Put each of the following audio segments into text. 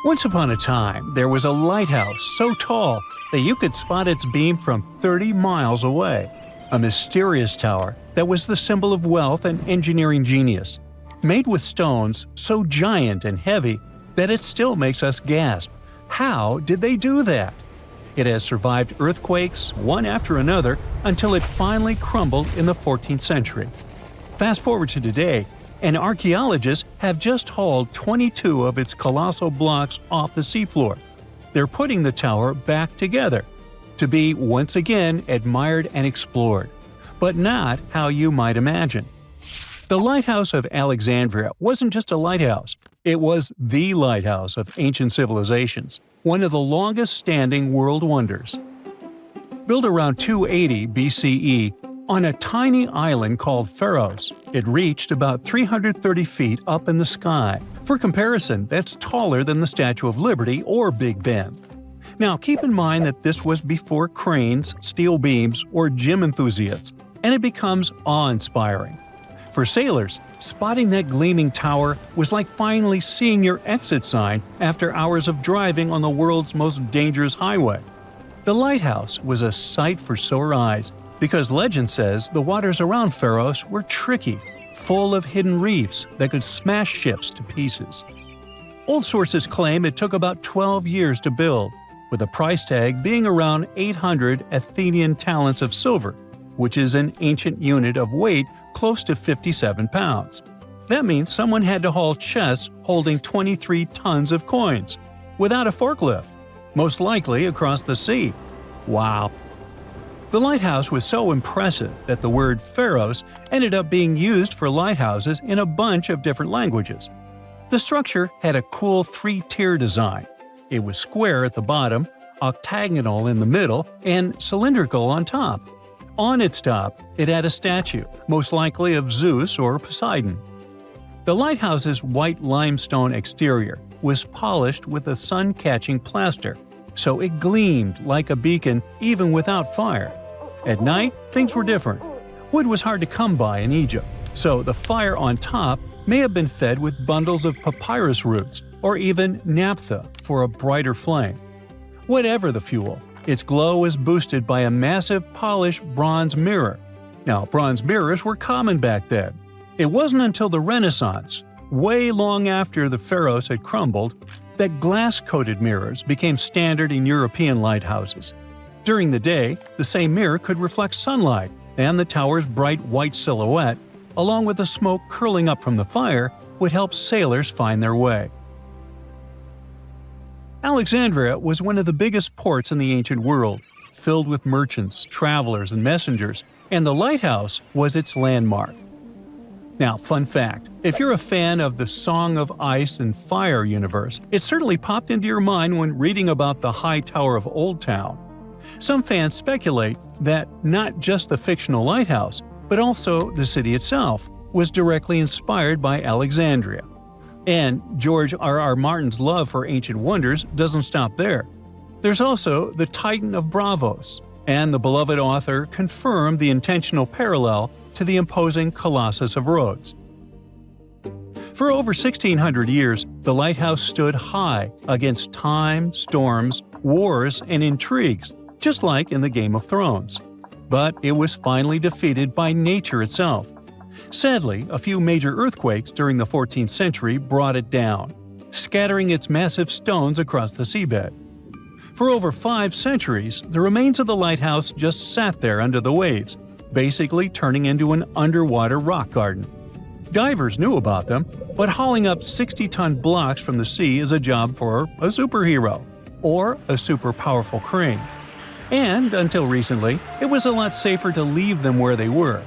Once upon a time, there was a lighthouse so tall that you could spot its beam from 30 miles away. A mysterious tower that was the symbol of wealth and engineering genius. Made with stones so giant and heavy that it still makes us gasp. How did they do that? It has survived earthquakes, one after another, until it finally crumbled in the 14th century. Fast forward to today, and archaeologists have just hauled 22 of its colossal blocks off the seafloor. They're putting the tower back together, to be once again admired and explored, but not how you might imagine. The Lighthouse of Alexandria wasn't just a lighthouse, it was the lighthouse of ancient civilizations, one of the longest-standing world wonders. Built around 280 BCE, on a tiny island called Pharaoh, it reached about 330 feet up in the sky. For comparison, that's taller than the Statue of Liberty or Big Ben. Now, keep in mind that this was before cranes, steel beams, or gym enthusiasts, and it becomes awe-inspiring. For sailors, spotting that gleaming tower was like finally seeing your exit sign after hours of driving on the world's most dangerous highway. The lighthouse was a sight for sore eyes, because legend says the waters around Pharaoh were tricky, full of hidden reefs that could smash ships to pieces. Old sources claim it took about 12 years to build, with the price tag being around 800 Athenian talents of silver, which is an ancient unit of weight close to 57 pounds. That means someone had to haul chests holding 23 tons of coins, without a forklift, most likely across the sea. Wow! The lighthouse was so impressive that the word Pharaohs ended up being used for lighthouses in a bunch of different languages. The structure had a cool three-tier design. It was square at the bottom, octagonal in the middle, and cylindrical on top. On its top, it had a statue, most likely of Zeus or Poseidon. The lighthouse's white limestone exterior was polished with a sun-catching plaster, so it gleamed like a beacon even without fire. At night, things were different. Wood was hard to come by in Egypt, so the fire on top may have been fed with bundles of papyrus roots or even naphtha for a brighter flame. Whatever the fuel, its glow was boosted by a massive polished bronze mirror. Now, bronze mirrors were common back then. It wasn't until the Renaissance, way long after the pharaohs had crumbled, that glass-coated mirrors became standard in European lighthouses. During the day, the same mirror could reflect sunlight, and the tower's bright white silhouette, along with the smoke curling up from the fire, would help sailors find their way. Alexandria was one of the biggest ports in the ancient world, filled with merchants, travelers, and messengers, and the lighthouse was its landmark. Now, fun fact, if you're a fan of the Song of Ice and Fire universe, it certainly popped into your mind when reading about the High Tower of Old Town. Some fans speculate that not just the fictional lighthouse, but also the city itself, was directly inspired by Alexandria. And George R.R. Martin's love for ancient wonders doesn't stop there. There's also the Titan of Bravos, and the beloved author confirmed the intentional parallel to the imposing Colossus of Rhodes. For over 1,600 years, the lighthouse stood high against time, storms, wars, and intrigues, just like in the Game of Thrones. But it was finally defeated by nature itself. Sadly, a few major earthquakes during the 14th century brought it down, scattering its massive stones across the seabed. For over 5 centuries, the remains of the lighthouse just sat there under the waves, basically turning into an underwater rock garden. Divers knew about them, but hauling up 60-ton blocks from the sea is a job for a superhero, or a super powerful crane. And, until recently, it was a lot safer to leave them where they were.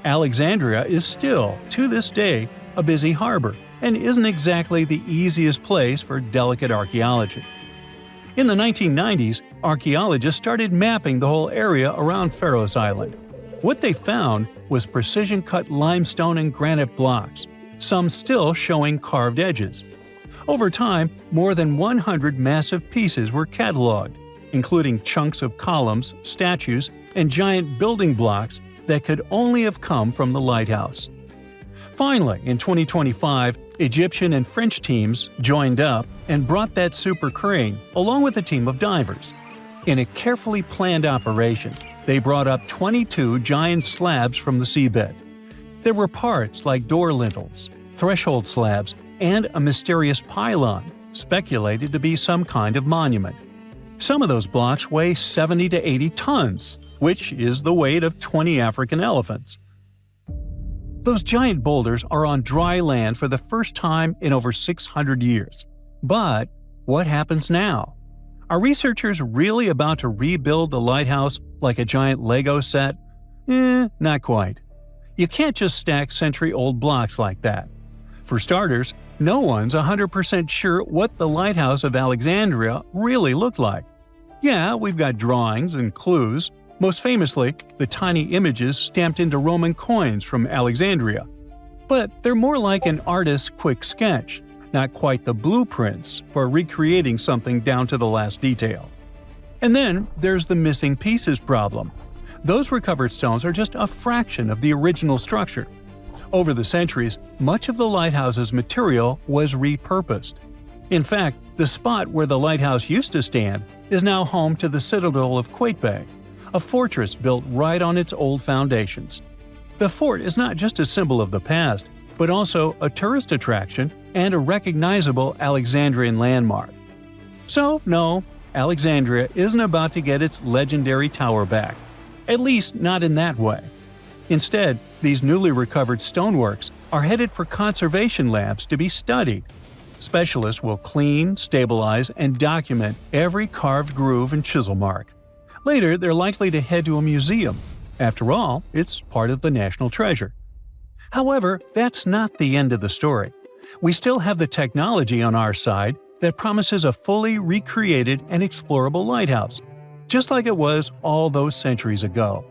Alexandria is still, to this day, a busy harbor, and isn't exactly the easiest place for delicate archaeology. In the 1990s, archaeologists started mapping the whole area around Pharaoh's Island. What they found was precision-cut limestone and granite blocks, some still showing carved edges. Over time, more than 100 massive pieces were cataloged, including chunks of columns, statues, and giant building blocks that could only have come from the lighthouse. Finally, in 2025, Egyptian and French teams joined up and brought that super crane along with a team of divers. In a carefully planned operation, they brought up 22 giant slabs from the seabed. There were parts like door lintels, threshold slabs, and a mysterious pylon, speculated to be some kind of monument. Some of those blocks weigh 70 to 80 tons, which is the weight of 20 African elephants. Those giant boulders are on dry land for the first time in over 600 years. But what happens now? Are researchers really about to rebuild the lighthouse like a giant Lego set? Not quite. You can't just stack century-old blocks like that. For starters, no one's 100% sure what the lighthouse of Alexandria really looked like. Yeah, we've got drawings and clues, most famously the tiny images stamped into Roman coins from Alexandria. But they're more like an artist's quick sketch, not quite the blueprints for recreating something down to the last detail. And then there's the missing pieces problem. Those recovered stones are just a fraction of the original structure. Over the centuries, much of the lighthouse's material was repurposed. In fact, the spot where the lighthouse used to stand is now home to the citadel of Qaitbay, a fortress built right on its old foundations. The fort is not just a symbol of the past, but also a tourist attraction and a recognizable Alexandrian landmark. So, no, Alexandria isn't about to get its legendary tower back. At least not in that way. Instead, these newly recovered stoneworks are headed for conservation labs to be studied. Specialists will clean, stabilize, and document every carved groove and chisel mark. Later, they're likely to head to a museum. After all, it's part of the national treasure. However, that's not the end of the story. We still have the technology on our side that promises a fully recreated and explorable lighthouse, just like it was all those centuries ago.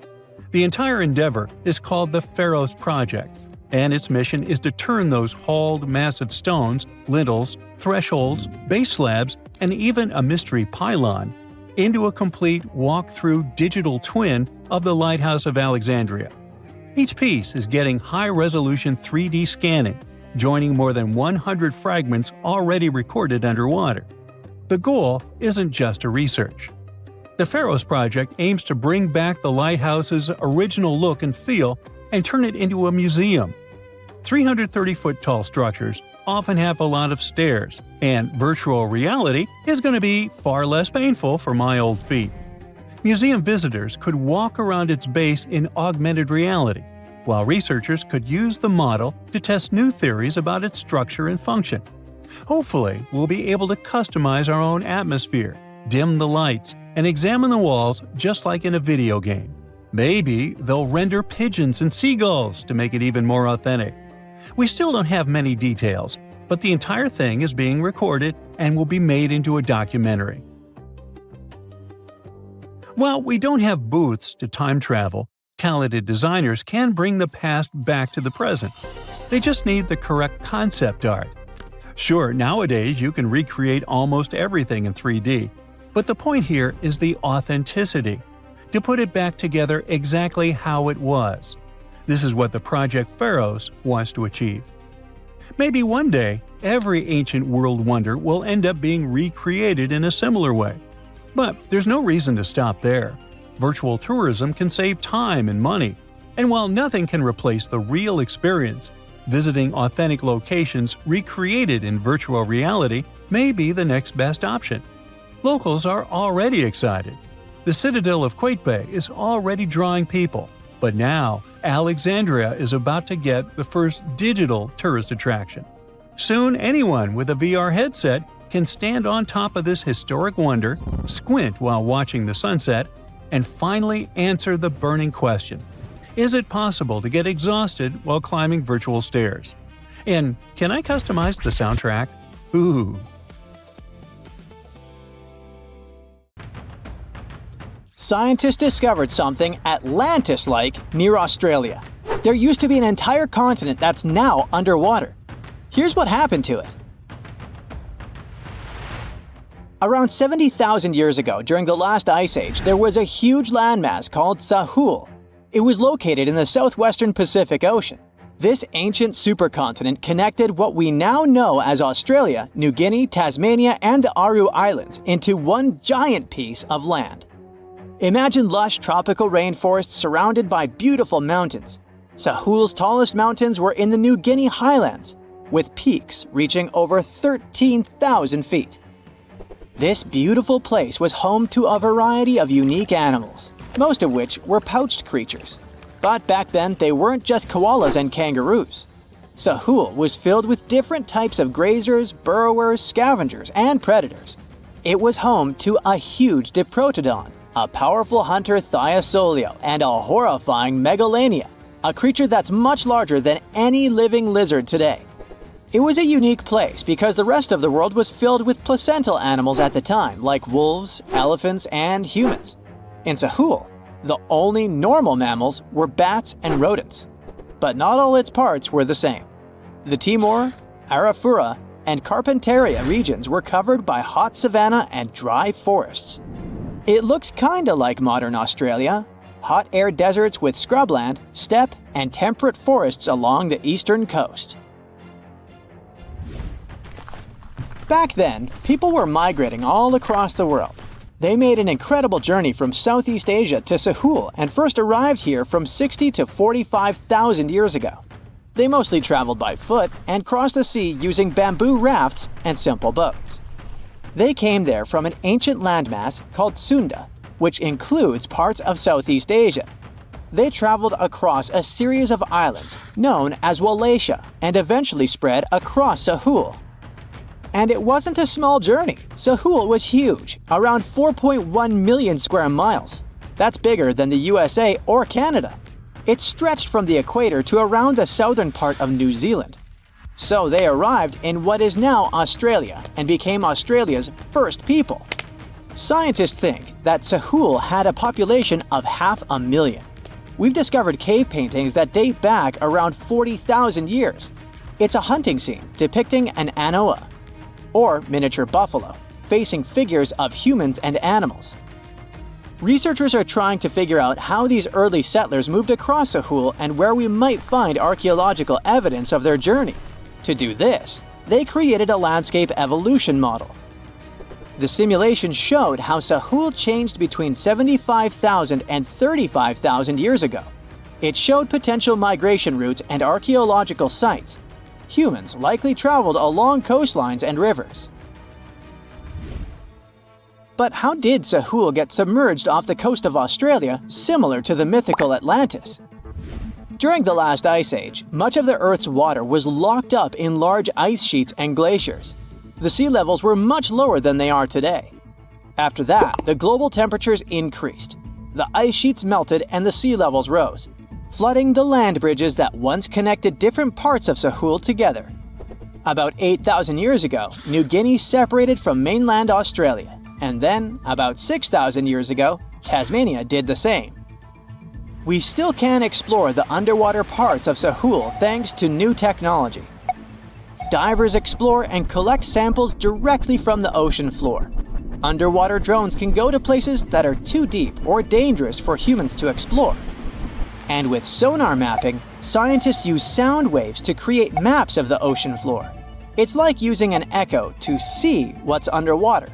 The entire endeavor is called the Pharaoh's Project, and its mission is to turn those hauled massive stones, lintels, thresholds, base slabs, and even a mystery pylon into a complete walk-through digital twin of the Lighthouse of Alexandria. Each piece is getting high-resolution 3D scanning, joining more than 100 fragments already recorded underwater. The goal isn't just a research. The Pharaoh's Project aims to bring back the lighthouse's original look and feel and turn it into a museum. 330-foot-tall structures often have a lot of stairs, and virtual reality is going to be far less painful for my old feet. Museum visitors could walk around its base in augmented reality, while researchers could use the model to test new theories about its structure and function. Hopefully, we'll be able to customize our own atmosphere, dim the lights, and examine the walls just like in a video game. Maybe they'll render pigeons and seagulls to make it even more authentic. We still don't have many details, but the entire thing is being recorded and will be made into a documentary. While we don't have booths to time travel, talented designers can bring the past back to the present. They just need the correct concept art. Sure, nowadays you can recreate almost everything in 3D, but the point here is the authenticity, to put it back together exactly how it was. This is what the Project Pharaohs wants to achieve. Maybe one day, every ancient world wonder will end up being recreated in a similar way. But there's no reason to stop there. Virtual tourism can save time and money, and while nothing can replace the real experience, visiting authentic locations recreated in virtual reality may be the next best option. Locals are already excited. The citadel of Qaitbay is already drawing people, but now Alexandria is about to get the first digital tourist attraction. Soon anyone with a VR headset can stand on top of this historic wonder, squint while watching the sunset, and finally answer the burning question: is it possible to get exhausted while climbing virtual stairs? And can I customize the soundtrack? Ooh. Scientists discovered something Atlantis-like near Australia. There used to be an entire continent that's now underwater. Here's what happened to it. Around 70,000 years ago, during the last ice age, there was a huge landmass called Sahul. It was located in the southwestern Pacific Ocean. This ancient supercontinent connected what we now know as Australia, New Guinea, Tasmania, and the Aru Islands into one giant piece of land. Imagine lush tropical rainforests surrounded by beautiful mountains. Sahul's tallest mountains were in the New Guinea highlands, with peaks reaching over 13,000 feet. This beautiful place was home to a variety of unique animals, most of which were pouched creatures. But back then, they weren't just koalas and kangaroos. Sahul was filled with different types of grazers, burrowers, scavengers, and predators. It was home to a huge diprotodon, a powerful hunter Thiosolio, and a horrifying Megalania, a creature that's much larger than any living lizard today. It was a unique place because the rest of the world was filled with placental animals at the time, like wolves, elephants, and humans. In Sahul, the only normal mammals were bats and rodents. But not all its parts were the same. The Timor, Arafura, and Carpentaria regions were covered by hot savanna and dry forests. It looked kinda like modern Australia, hot air deserts with scrubland, steppe, and temperate forests along the eastern coast. Back then, people were migrating all across the world. They made an incredible journey from Southeast Asia to Sahul and first arrived here from 60 to 45,000 years ago. They mostly traveled by foot and crossed the sea using bamboo rafts and simple boats. They came there from an ancient landmass called Sunda, which includes parts of Southeast Asia. They traveled across a series of islands known as Wallachia and eventually spread across Sahul. And it wasn't a small journey. Sahul was huge, around 4.1 million square miles. That's bigger than the USA or Canada. It stretched from the equator to around the southern part of New Zealand. So they arrived in what is now Australia and became Australia's first people. Scientists think that Sahul had a population of 500,000. We've discovered cave paintings that date back around 40,000 years. It's a hunting scene depicting an anoa, or miniature buffalo, facing figures of humans and animals. Researchers are trying to figure out how these early settlers moved across Sahul and where we might find archaeological evidence of their journey. To do this, they created a landscape evolution model. The simulation showed how Sahul changed between 75,000 and 35,000 years ago. It showed potential migration routes and archaeological sites. Humans likely traveled along coastlines and rivers. But how did Sahul get submerged off the coast of Australia, similar to the mythical Atlantis? During the last ice age, much of the Earth's water was locked up in large ice sheets and glaciers. The sea levels were much lower than they are today. After that, the global temperatures increased. The ice sheets melted and the sea levels rose, flooding the land bridges that once connected different parts of Sahul together. About 8,000 years ago, New Guinea separated from mainland Australia, and then, about 6,000 years ago, Tasmania did the same. We still can explore the underwater parts of Sahul thanks to new technology. Divers explore and collect samples directly from the ocean floor. Underwater drones can go to places that are too deep or dangerous for humans to explore. And with sonar mapping, scientists use sound waves to create maps of the ocean floor. It's like using an echo to see what's underwater.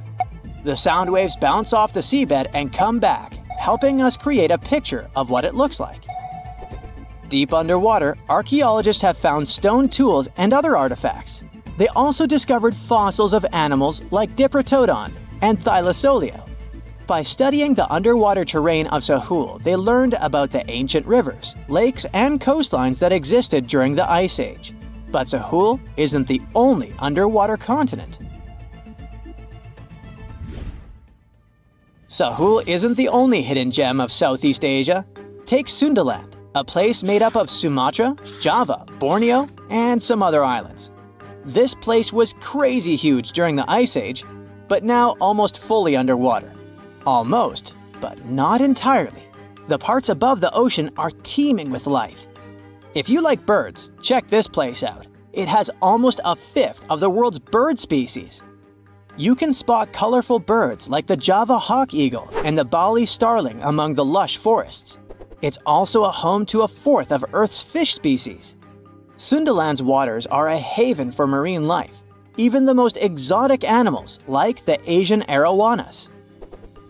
The sound waves bounce off the seabed and come back, helping us create a picture of what it looks like. Deep underwater, archaeologists have found stone tools and other artifacts. They also discovered fossils of animals like Diprotodon and Thylasolio. By studying the underwater terrain of Sahul, they learned about the ancient rivers, lakes, and coastlines that existed during the Ice Age. But Sahul isn't the only underwater continent. Sahul isn't the only hidden gem of Southeast Asia. Take Sundaland, a place made up of Sumatra, Java, Borneo, and some other islands. This place was crazy huge during the Ice Age, but now almost fully underwater. Almost, but not entirely. The parts above the ocean are teeming with life. If you like birds, check this place out. It has almost a fifth of the world's bird species. You can spot colorful birds like the Java hawk eagle and the Bali starling among the lush forests. It's also a home to a fourth of Earth's fish species. Sundaland's waters are a haven for marine life, even the most exotic animals like the Asian arowanas.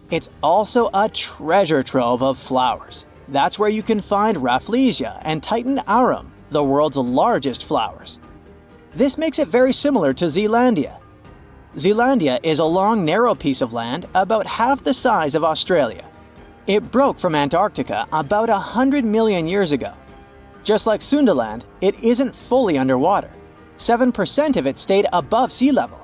It's also a treasure trove of flowers. That's where you can find Rafflesia and Titan aurum, the world's largest flowers. This makes it very similar to Zealandia. Zealandia is a long, narrow piece of land about half the size of Australia. It broke from Antarctica about 100 million years ago. Just like Sundaland, it isn't fully underwater. 7% of it stayed above sea level.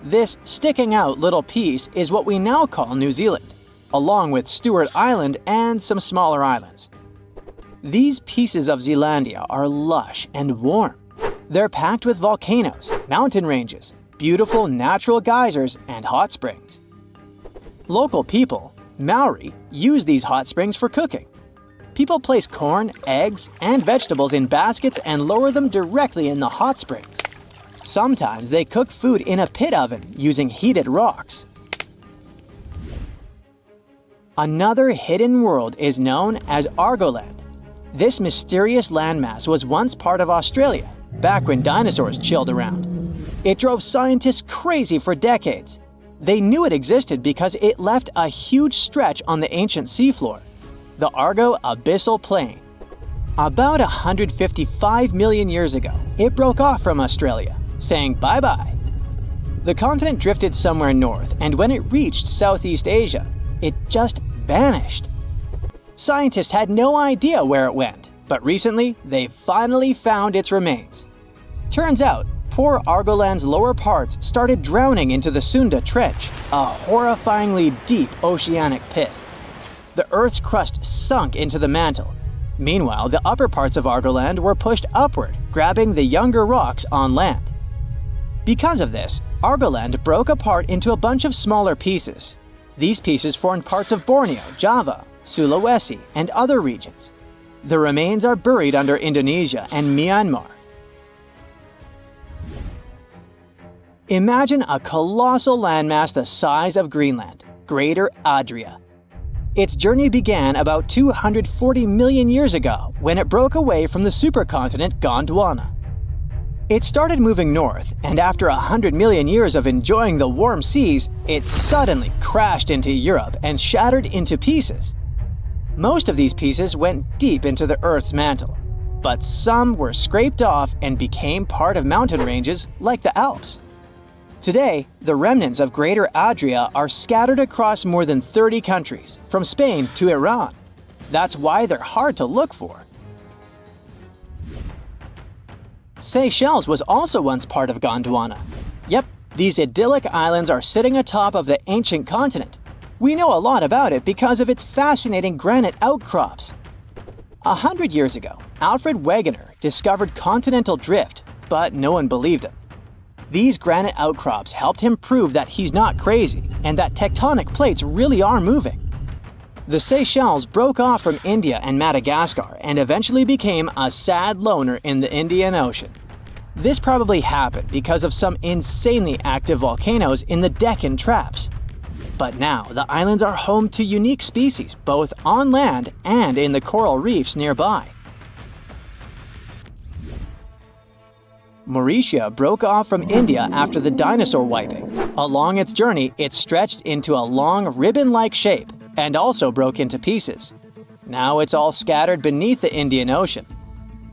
This sticking out little piece is what we now call New Zealand, along with Stewart Island and some smaller islands. These pieces of Zealandia are lush and warm. They're packed with volcanoes, mountain ranges, beautiful natural geysers, and hot springs. Local people, Maori, use these hot springs for cooking. People place corn, eggs, and vegetables in baskets and lower them directly in the hot springs. Sometimes they cook food in a pit oven using heated rocks. Another hidden world is known as Argoland. This mysterious landmass was once part of Australia, back when dinosaurs chilled around. It drove scientists crazy for decades. They knew it existed because it left a huge stretch on the ancient seafloor, the Argo Abyssal Plain. About 155 million years ago, it broke off from Australia, saying bye-bye. The continent drifted somewhere north, and when it reached Southeast Asia, it just vanished. Scientists had no idea where it went, but recently they finally found its remains. Turns out, poor Argoland's lower parts started drowning into the Sunda Trench, a horrifyingly deep oceanic pit. The Earth's crust sunk into the mantle. Meanwhile, the upper parts of Argoland were pushed upward, grabbing the younger rocks on land. Because of this, Argoland broke apart into a bunch of smaller pieces. These pieces formed parts of Borneo, Java, Sulawesi, and other regions. The remains are buried under Indonesia and Myanmar. Imagine a colossal landmass the size of Greenland, Greater Adria. Its journey began about 240 million years ago when it broke away from the supercontinent Gondwana. It started moving north, and after 100 million years of enjoying the warm seas, it suddenly crashed into Europe and shattered into pieces. Most of these pieces went deep into the Earth's mantle, but some were scraped off and became part of mountain ranges like the Alps. Today, the remnants of Greater Adria are scattered across more than 30 countries, from Spain to Iran. That's why they're hard to look for. Seychelles was also once part of Gondwana. Yep, these idyllic islands are sitting atop of the ancient continent. We know a lot about it because of its fascinating granite outcrops. 100 years ago, Alfred Wegener discovered continental drift, but no one believed him. These granite outcrops helped him prove that he's not crazy and that tectonic plates really are moving. The Seychelles broke off from India and Madagascar and eventually became a sad loner in the Indian Ocean. This probably happened because of some insanely active volcanoes in the Deccan Traps. But now the islands are home to unique species both on land and in the coral reefs nearby. Mauritius broke off from India after the dinosaur wiping. Along its journey, it stretched into a long ribbon-like shape and also broke into pieces. Now it's all scattered beneath the Indian Ocean.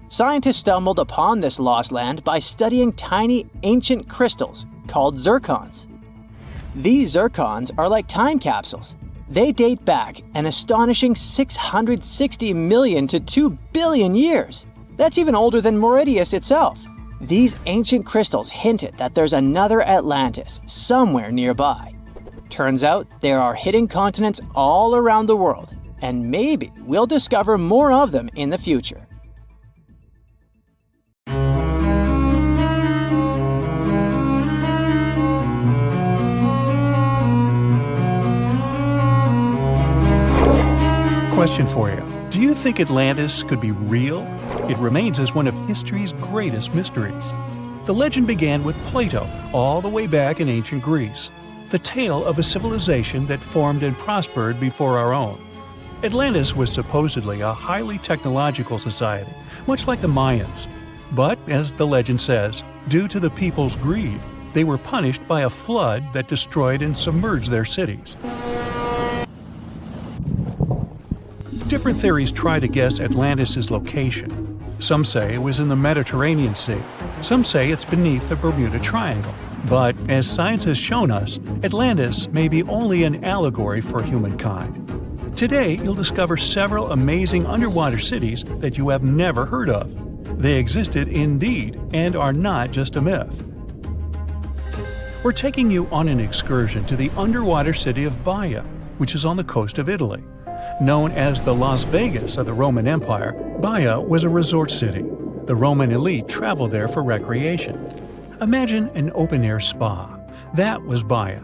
Scientists stumbled upon this lost land by studying tiny ancient crystals called zircons. These zircons are like time capsules. They date back an astonishing 660 million to 2 billion years. That's even older than Mauritius itself. These ancient crystals hinted that there's another Atlantis somewhere nearby. Turns out there are hidden continents all around the world, and maybe we'll discover more of them in the future. Question for you. Do you think Atlantis could be real? It remains as one of history's greatest mysteries. The legend began with Plato, all the way back in ancient Greece. The tale of a civilization that formed and prospered before our own. Atlantis was supposedly a highly technological society, much like the Mayans. But, as the legend says, due to the people's greed, they were punished by a flood that destroyed and submerged their cities. Different theories try to guess Atlantis' location. Some say it was in the Mediterranean Sea. Some say it's beneath the Bermuda Triangle. But, as science has shown us, Atlantis may be only an allegory for humankind. Today, you'll discover several amazing underwater cities that you have never heard of. They existed indeed and are not just a myth. We're taking you on an excursion to the underwater city of Baia, which is on the coast of Italy. Known as the Las Vegas of the Roman Empire, Baia was a resort city. The Roman elite traveled there for recreation. Imagine an open-air spa. That was Baia.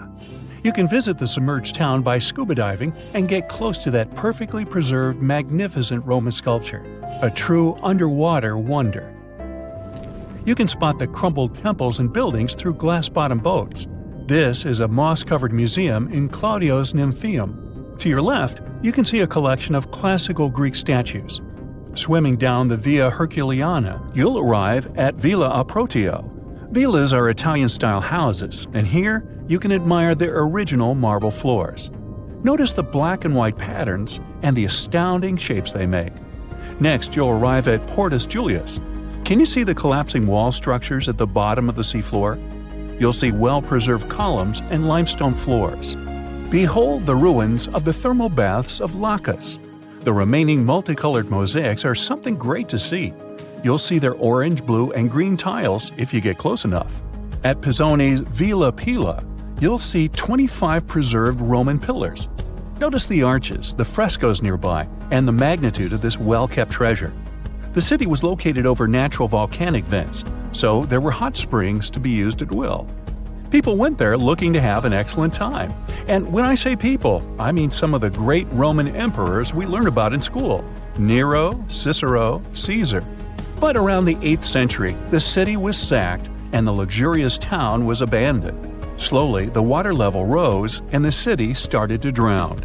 You can visit the submerged town by scuba diving and get close to that perfectly preserved, magnificent Roman sculpture, a true underwater wonder. You can spot the crumbled temples and buildings through glass-bottom boats. This is a moss-covered museum in Claudio's Nymphaeum. To your left, you can see a collection of classical Greek statues. Swimming down the Via Herculeana, you'll arrive at Villa Aprotio. Villas are Italian-style houses, and here you can admire their original marble floors. Notice the black and white patterns and the astounding shapes they make. Next, you'll arrive at Portus Julius. Can you see the collapsing wall structures at the bottom of the seafloor? You'll see well-preserved columns and limestone floors. Behold the ruins of the thermal baths of Lacus. The remaining multicolored mosaics are something great to see. You'll see their orange, blue, and green tiles if you get close enough. At Pisoni's Villa Pila, you'll see 25 preserved Roman pillars. Notice the arches, the frescoes nearby, and the magnitude of this well-kept treasure. The city was located over natural volcanic vents, so there were hot springs to be used at will. People went there looking to have an excellent time. And when I say people, I mean some of the great Roman emperors we learn about in school: Nero, Cicero, Caesar. But around the 8th century, the city was sacked and the luxurious town was abandoned. Slowly, the water level rose and the city started to drown.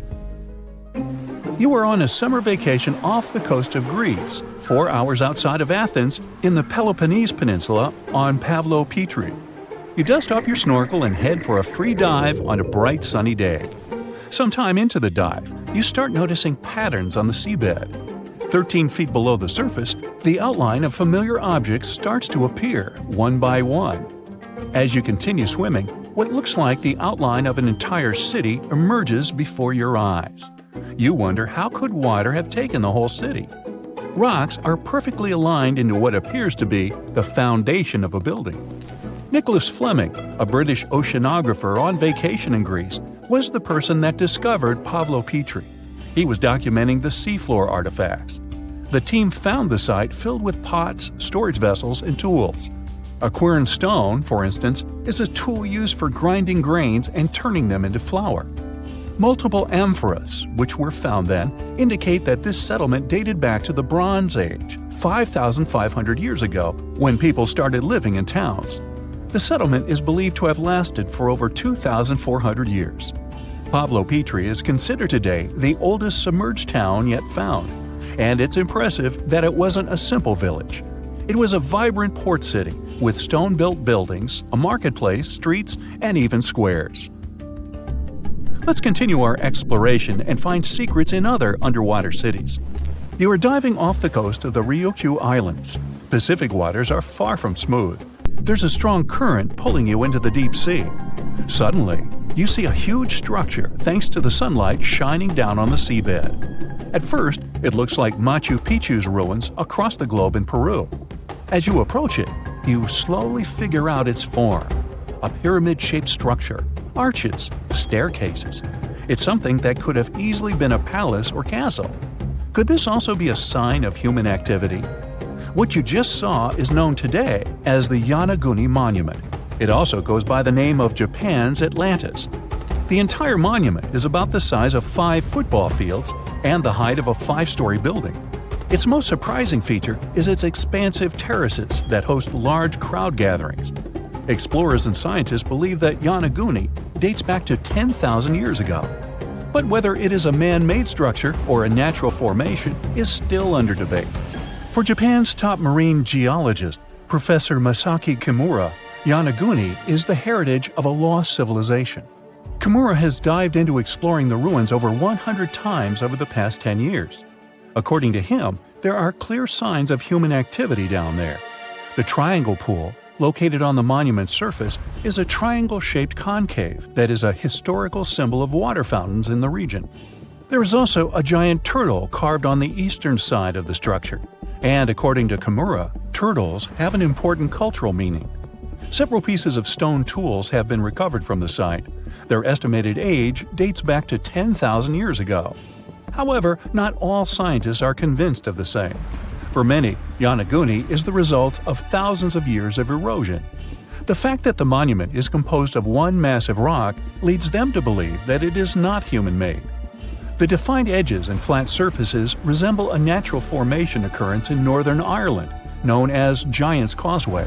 You are on a summer vacation off the coast of Greece, 4 hours outside of Athens, in the Peloponnese Peninsula on Pavlopetri. You dust off your snorkel and head for a free dive on a bright sunny day. Sometime into the dive, you start noticing patterns on the seabed. 13 feet below the surface, the outline of familiar objects starts to appear, one by one. As you continue swimming, what looks like the outline of an entire city emerges before your eyes. You wonder, how could water have taken the whole city? Rocks are perfectly aligned into what appears to be the foundation of a building. Nicholas Fleming, a British oceanographer on vacation in Greece, was the person that discovered Pavlopetri. He was documenting the seafloor artifacts. The team found the site filled with pots, storage vessels, and tools. A quern stone, for instance, is a tool used for grinding grains and turning them into flour. Multiple amphoras, which were found then, indicate that this settlement dated back to the Bronze Age, 5,500 years ago, when people started living in towns. The settlement is believed to have lasted for over 2,400 years. Pavlopetri is considered today the oldest submerged town yet found, and it's impressive that it wasn't a simple village. It was a vibrant port city with stone-built buildings, a marketplace, streets, and even squares. Let's continue our exploration and find secrets in other underwater cities. You are diving off the coast of the Ryukyu Islands. Pacific waters are far from smooth. There's a strong current pulling you into the deep sea. Suddenly, you see a huge structure thanks to the sunlight shining down on the seabed. At first, it looks like Machu Picchu's ruins across the globe in Peru. As you approach it, you slowly figure out its form. A pyramid-shaped structure, arches, staircases. It's something that could have easily been a palace or castle. Could this also be a sign of human activity? What you just saw is known today as the Yonaguni Monument. It also goes by the name of Japan's Atlantis. The entire monument is about the size of 5 football fields and the height of a 5-story building. Its most surprising feature is its expansive terraces that host large crowd gatherings. Explorers and scientists believe that Yonaguni dates back to 10,000 years ago. But whether it is a man-made structure or a natural formation is still under debate. For Japan's top marine geologist, Professor Masaki Kimura, Yonaguni is the heritage of a lost civilization. Kimura has dived into exploring the ruins over 100 times over the past 10 years. According to him, there are clear signs of human activity down there. The Triangle Pool, located on the monument's surface, is a triangle-shaped concave that is a historical symbol of water fountains in the region. There is also a giant turtle carved on the eastern side of the structure. And according to Kimura, turtles have an important cultural meaning. Several pieces of stone tools have been recovered from the site. Their estimated age dates back to 10,000 years ago. However, not all scientists are convinced of the same. For many, Yonaguni is the result of thousands of years of erosion. The fact that the monument is composed of one massive rock leads them to believe that it is not human-made. The defined edges and flat surfaces resemble a natural formation occurrence in Northern Ireland, known as Giant's Causeway.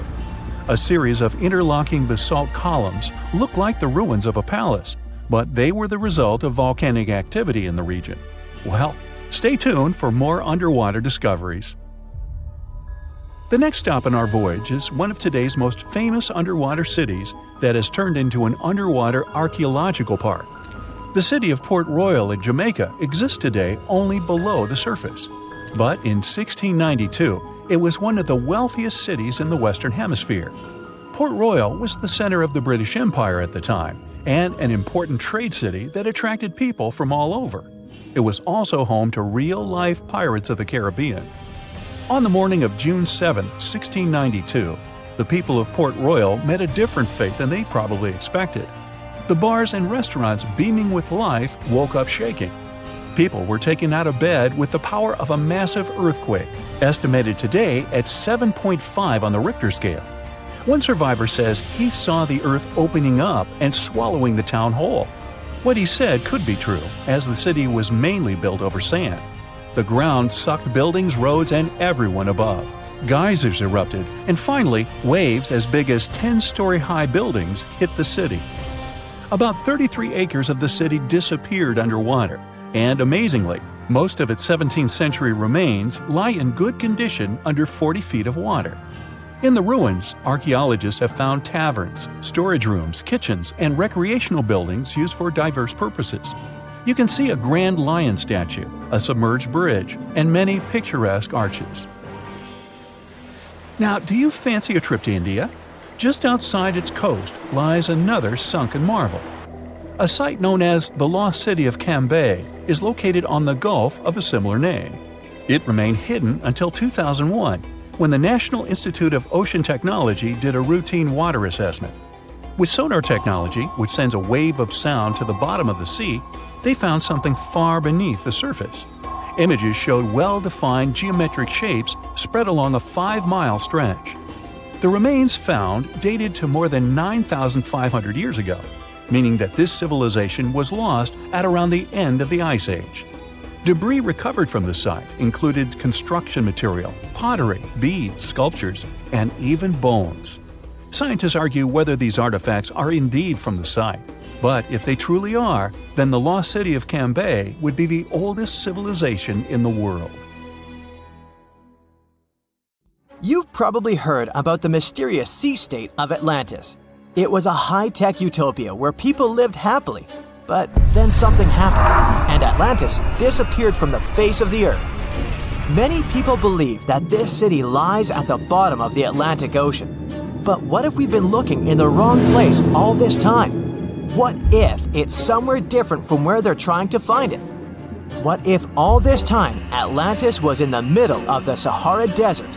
A series of interlocking basalt columns look like the ruins of a palace, but they were the result of volcanic activity in the region. Well, stay tuned for more underwater discoveries. The next stop on our voyage is one of today's most famous underwater cities that has turned into an underwater archaeological park. The city of Port Royal in Jamaica exists today only below the surface. But in 1692, it was one of the wealthiest cities in the Western Hemisphere. Port Royal was the center of the British Empire at the time, and an important trade city that attracted people from all over. It was also home to real-life pirates of the Caribbean. On the morning of June 7, 1692, the people of Port Royal met a different fate than they probably expected. The bars and restaurants beaming with life woke up shaking. People were taken out of bed with the power of a massive earthquake, estimated today at 7.5 on the Richter scale. One survivor says he saw the earth opening up and swallowing the town whole. What he said could be true, as the city was mainly built over sand. The ground sucked buildings, roads, and everyone above. Geysers erupted, and finally, waves as big as 10-story-high buildings hit the city. About 33 acres of the city disappeared underwater, and amazingly, most of its 17th century remains lie in good condition under 40 feet of water. In the ruins, archaeologists have found taverns, storage rooms, kitchens, and recreational buildings used for diverse purposes. You can see a grand lion statue, a submerged bridge, and many picturesque arches. Now, do you fancy a trip to India? Just outside its coast lies another sunken marvel. A site known as the Lost City of Cambay is located on the Gulf of a similar name. It remained hidden until 2001, when the National Institute of Ocean Technology did a routine water assessment. With sonar technology, which sends a wave of sound to the bottom of the sea, they found something far beneath the surface. Images showed well-defined geometric shapes spread along a 5-mile stretch. The remains found dated to more than 9,500 years ago, meaning that this civilization was lost at around the end of the Ice Age. Debris recovered from the site included construction material, pottery, beads, sculptures, and even bones. Scientists argue whether these artifacts are indeed from the site, but if they truly are, then the lost city of Cambay would be the oldest civilization in the world. You've probably heard about the mysterious sea state of Atlantis. It was a high-tech utopia where people lived happily, but then something happened, and Atlantis disappeared from the face of the earth. Many people believe that this city lies at the bottom of the Atlantic Ocean. But what if we've been looking in the wrong place all this time? What if it's somewhere different from where they're trying to find it? What if all this time Atlantis was in the middle of the Sahara Desert?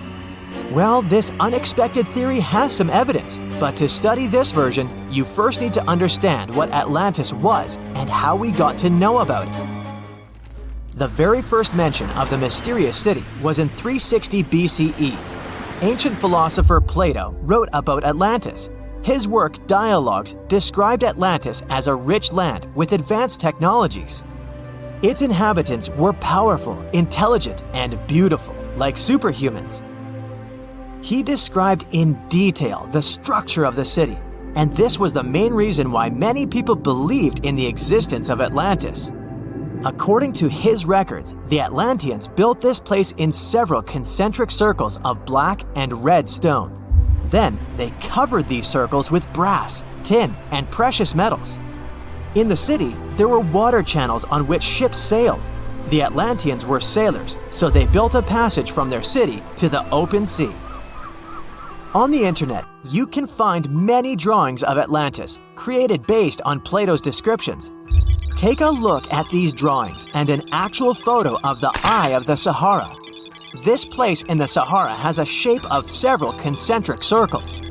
Well, this unexpected theory has some evidence, but to study this version, you first need to understand what Atlantis was and how we got to know about it. The very first mention of the mysterious city was in 360 BCE. Ancient philosopher Plato wrote about Atlantis. His work, Dialogues, described Atlantis as a rich land with advanced technologies. Its inhabitants were powerful, intelligent, and beautiful, like superhumans. He described in detail the structure of the city, and this was the main reason why many people believed in the existence of Atlantis. According to his records, the Atlanteans built this place in several concentric circles of black and red stone. Then they covered these circles with brass, tin, and precious metals. In the city, there were water channels on which ships sailed. The Atlanteans were sailors, so they built a passage from their city to the open sea. On the internet, you can find many drawings of Atlantis, created based on Plato's descriptions. Take a look at these drawings and an actual photo of the Eye of the Sahara. This place in the Sahara has a shape of several concentric circles.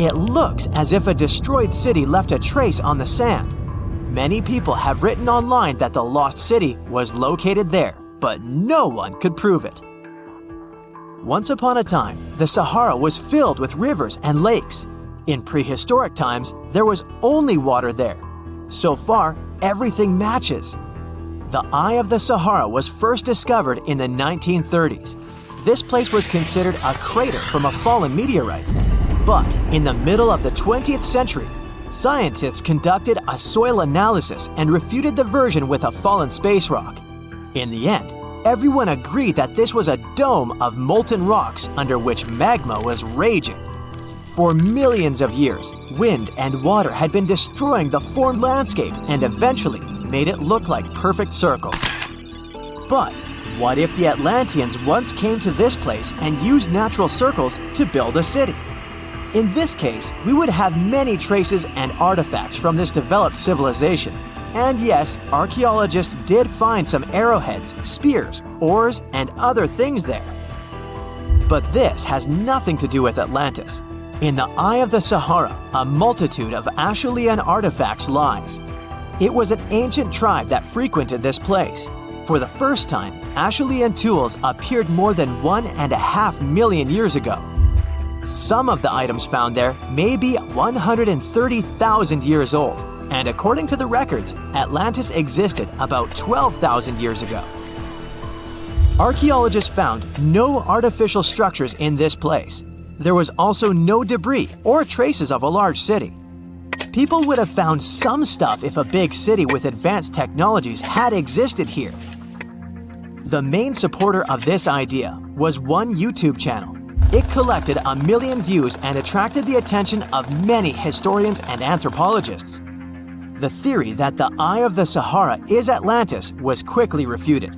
It looks as if a destroyed city left a trace on the sand. Many people have written online that the lost city was located there, but no one could prove it. Once upon a time, the Sahara was filled with rivers and lakes. In prehistoric times, there was only water there. So far, everything matches. The Eye of the Sahara was first discovered in the 1930s. This place was considered a crater from a fallen meteorite. But in the middle of the 20th century, scientists conducted a soil analysis and refuted the version with a fallen space rock. In the end, everyone agreed that this was a dome of molten rocks under which magma was raging. For millions of years, wind and water had been destroying the formed landscape and eventually made it look like perfect circles. But what if the Atlanteans once came to this place and used natural circles to build a city? In this case, we would have many traces and artifacts from this developed civilization. And yes, archaeologists did find some arrowheads, spears, oars, and other things there. But this has nothing to do with Atlantis. In the Eye of the Sahara, a multitude of Acheulean artifacts lies. It was an ancient tribe that frequented this place. For the first time, Acheulean tools appeared more than 1.5 million years ago. Some of the items found there may be 130,000 years old, and according to the records, Atlantis existed about 12,000 years ago. Archaeologists found no artificial structures in this place. There was also no debris or traces of a large city. People would have found some stuff if a big city with advanced technologies had existed here. The main supporter of this idea was one YouTube channel. It collected 1 million views and attracted the attention of many historians and anthropologists. The theory that the Eye of the Sahara is Atlantis was quickly refuted.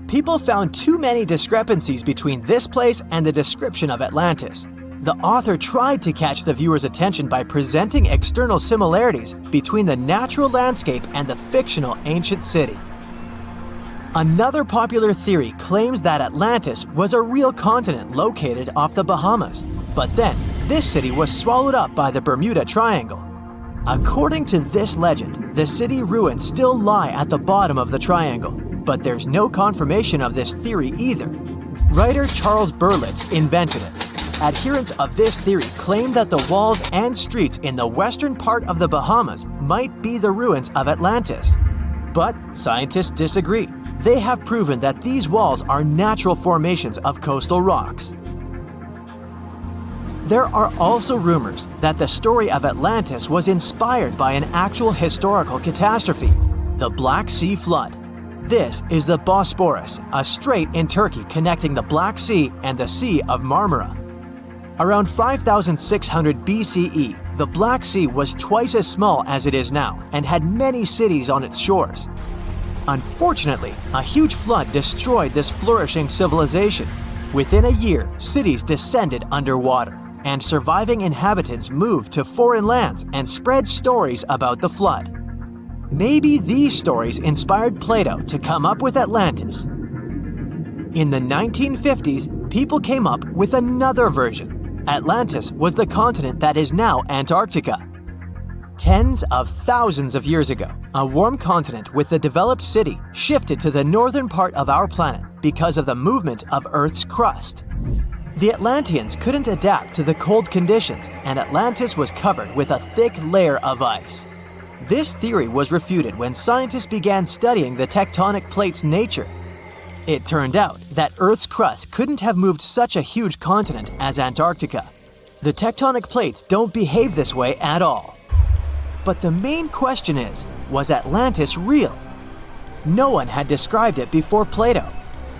People found too many discrepancies between this place and the description of Atlantis. The author tried to catch the viewer's attention by presenting external similarities between the natural landscape and the fictional ancient city. Another popular theory claims that Atlantis was a real continent located off the Bahamas, but then this city was swallowed up by the Bermuda Triangle. According to this legend, the city ruins still lie at the bottom of the triangle, but there's no confirmation of this theory either. Writer Charles Berlitz invented it. Adherents of this theory claim that the walls and streets in the western part of the Bahamas might be the ruins of Atlantis. But scientists disagree. They have proven that these walls are natural formations of coastal rocks. There are also rumors that the story of Atlantis was inspired by an actual historical catastrophe, the Black Sea Flood. This is the Bosporus, a strait in Turkey connecting the Black Sea and the Sea of Marmara. Around 5600 BCE, the Black Sea was twice as small as it is now and had many cities on its shores. Unfortunately, a huge flood destroyed this flourishing civilization. Within a year, cities descended underwater, and surviving inhabitants moved to foreign lands and spread stories about the flood. Maybe these stories inspired Plato to come up with Atlantis. In the 1950s, people came up with another version. Atlantis was the continent that is now Antarctica. Tens of thousands of years ago, a warm continent with a developed city shifted to the northern part of our planet because of the movement of Earth's crust. The Atlanteans couldn't adapt to the cold conditions, and Atlantis was covered with a thick layer of ice. This theory was refuted when scientists began studying the tectonic plates' nature. It turned out that Earth's crust couldn't have moved such a huge continent as Antarctica. The tectonic plates don't behave this way at all. But the main question is, was Atlantis real? No one had described it before Plato.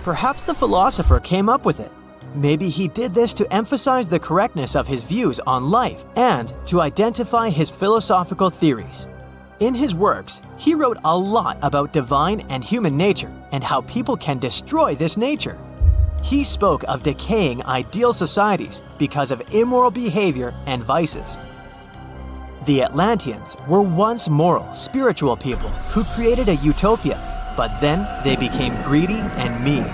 Perhaps the philosopher came up with it. Maybe he did this to emphasize the correctness of his views on life and to identify his philosophical theories. In his works, he wrote a lot about divine and human nature and how people can destroy this nature. He spoke of decaying ideal societies because of immoral behavior and vices. The Atlanteans were once moral, spiritual people who created a utopia, but then they became greedy and mean.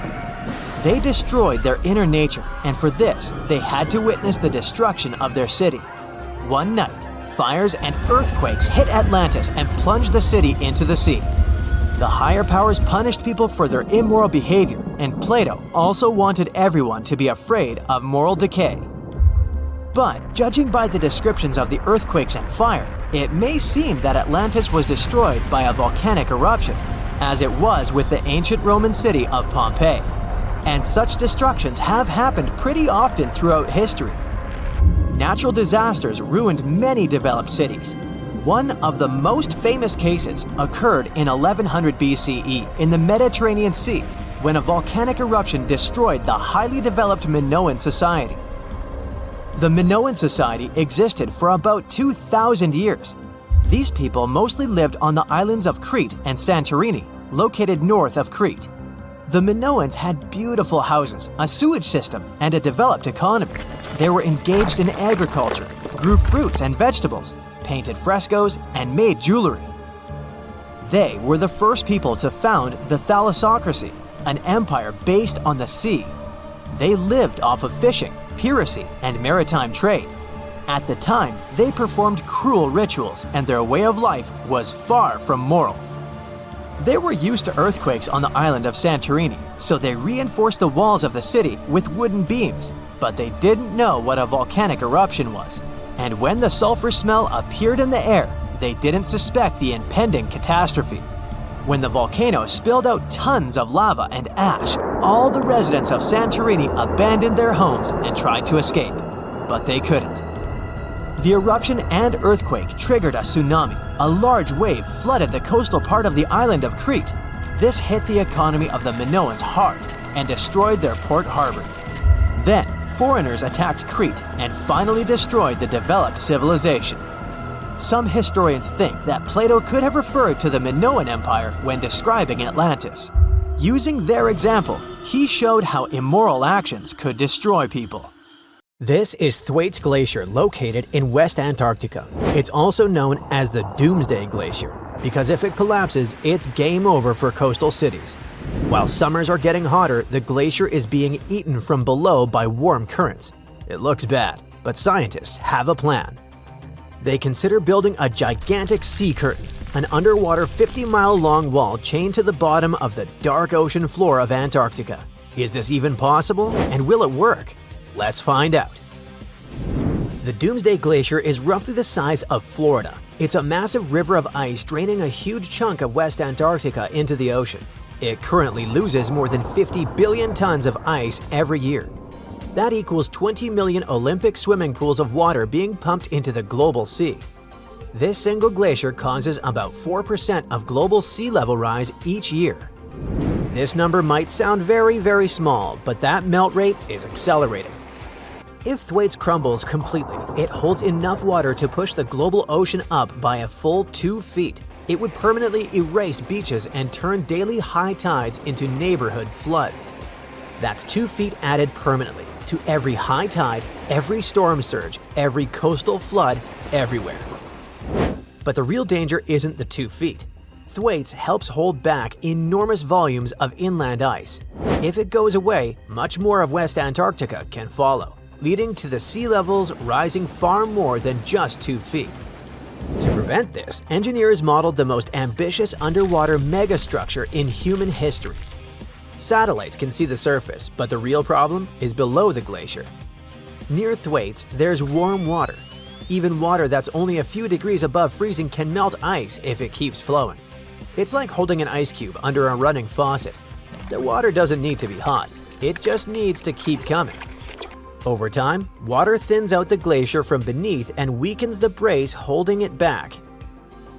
They destroyed their inner nature, and for this, they had to witness the destruction of their city. One night, fires and earthquakes hit Atlantis and plunged the city into the sea. The higher powers punished people for their immoral behavior, and Plato also wanted everyone to be afraid of moral decay. But judging by the descriptions of the earthquakes and fire, it may seem that Atlantis was destroyed by a volcanic eruption, as it was with the ancient Roman city of Pompeii. And such destructions have happened pretty often throughout history. Natural disasters ruined many developed cities. One of the most famous cases occurred in 1100 BCE in the Mediterranean Sea, when a volcanic eruption destroyed the highly developed Minoan society. The Minoan society existed for about 2,000 years. These people mostly lived on the islands of Crete and Santorini, located north of Crete. The Minoans had beautiful houses, a sewage system, and a developed economy. They were engaged in agriculture, grew fruits and vegetables, painted frescoes, and made jewelry. They were the first people to found the thalassocracy, an empire based on the sea. They lived off of fishing, piracy, and maritime trade. At the time, they performed cruel rituals, and their way of life was far from moral. They were used to earthquakes on the island of Santorini, so they reinforced the walls of the city with wooden beams, but they didn't know what a volcanic eruption was. And when the sulfur smell appeared in the air, they didn't suspect the impending catastrophe. When the volcano spilled out tons of lava and ash, all the residents of Santorini abandoned their homes and tried to escape, but they couldn't. The eruption and earthquake triggered a tsunami. A large wave flooded the coastal part of the island of Crete. This hit the economy of the Minoans hard and destroyed their port harbor. Then, foreigners attacked Crete and finally destroyed the developed civilization. Some historians think that Plato could have referred to the Minoan Empire when describing Atlantis. Using their example, he showed how immoral actions could destroy people. This is Thwaites Glacier, located in West Antarctica. It's also known as the Doomsday Glacier, because if it collapses, it's game over for coastal cities. While summers are getting hotter, the glacier is being eaten from below by warm currents. It looks bad, but scientists have a plan. They consider building a gigantic sea curtain, an underwater 50-mile-long wall chained to the bottom of the dark ocean floor of Antarctica. Is this even possible? And will it work? Let's find out. The Doomsday Glacier is roughly the size of Florida. It's a massive river of ice draining a huge chunk of West Antarctica into the ocean. It currently loses more than 50 billion tons of ice every year. That equals 20 million Olympic swimming pools of water being pumped into the global sea. This single glacier causes about 4% of global sea level rise each year. This number might sound very, very small, but that melt rate is accelerating. If Thwaites crumbles completely, it holds enough water to push the global ocean up by a full 2 feet. It would permanently erase beaches and turn daily high tides into neighborhood floods. That's 2 feet added permanently to every high tide, every storm surge, every coastal flood, everywhere. But the real danger isn't the 2 feet. Thwaites helps hold back enormous volumes of inland ice. If it goes away, much more of West Antarctica can follow, leading to the sea levels rising far more than just 2 feet. To prevent this, engineers modeled the most ambitious underwater megastructure in human history. Satellites can see the surface, but the real problem is below the glacier. Near Thwaites, there's warm water. Even water that's only a few degrees above freezing can melt ice if it keeps flowing. It's like holding an ice cube under a running faucet. The water doesn't need to be hot, it just needs to keep coming. Over time, water thins out the glacier from beneath and weakens the brace holding it back.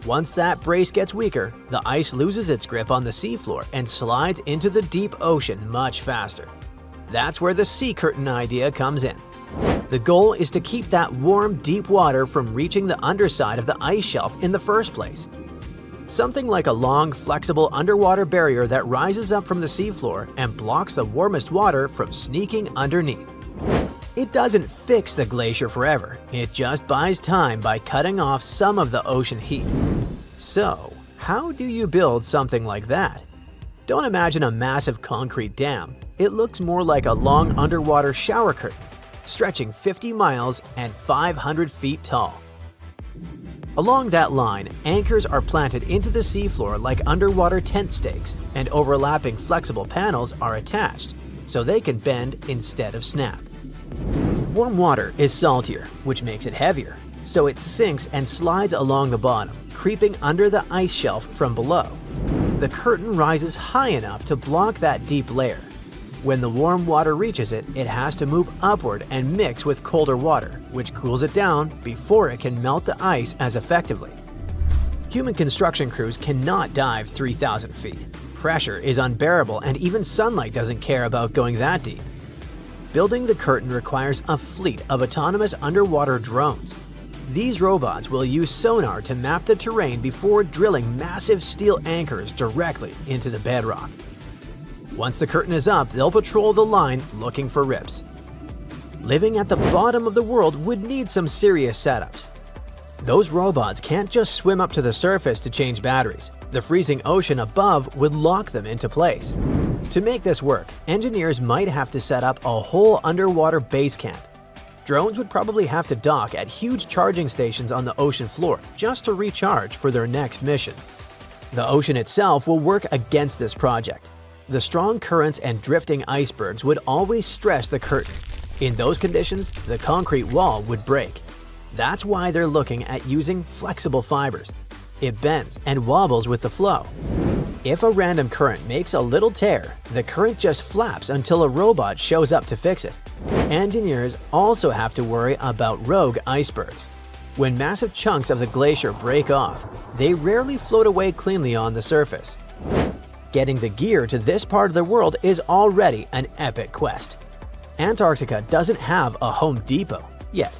Once that brace gets weaker, the ice loses its grip on the seafloor and slides into the deep ocean much faster. That's where the sea curtain idea comes in. The goal is to keep that warm, deep water from reaching the underside of the ice shelf in the first place. Something like a long, flexible underwater barrier that rises up from the seafloor and blocks the warmest water from sneaking underneath. It doesn't fix the glacier forever, it just buys time by cutting off some of the ocean heat. So, how do you build something like that? Don't imagine a massive concrete dam. It looks more like a long underwater shower curtain, stretching 50 miles and 500 feet tall. Along that line, anchors are planted into the seafloor like underwater tent stakes, and overlapping flexible panels are attached, so they can bend instead of snap. Warm water is saltier, which makes it heavier, so it sinks and slides along the bottom, creeping under the ice shelf from below. The curtain rises high enough to block that deep layer. When the warm water reaches it, it has to move upward and mix with colder water, which cools it down before it can melt the ice as effectively. Human construction crews cannot dive 3,000 feet. Pressure is unbearable, and even sunlight doesn't care about going that deep. Building the curtain requires a fleet of autonomous underwater drones. These robots will use sonar to map the terrain before drilling massive steel anchors directly into the bedrock. Once the curtain is up, they'll patrol the line looking for rips. Living at the bottom of the world would need some serious setups. Those robots can't just swim up to the surface to change batteries. The freezing ocean above would lock them into place. To make this work, engineers might have to set up a whole underwater base camp. Drones would probably have to dock at huge charging stations on the ocean floor just to recharge for their next mission. The ocean itself will work against this project. The strong currents and drifting icebergs would always stress the curtain. In those conditions, the concrete wall would break. That's why they're looking at using flexible fibers. It bends and wobbles with the flow. If a random current makes a little tear, the current just flaps until a robot shows up to fix it. Engineers also have to worry about rogue icebergs. When massive chunks of the glacier break off, they rarely float away cleanly on the surface. Getting the gear to this part of the world is already an epic quest. Antarctica doesn't have a Home Depot yet.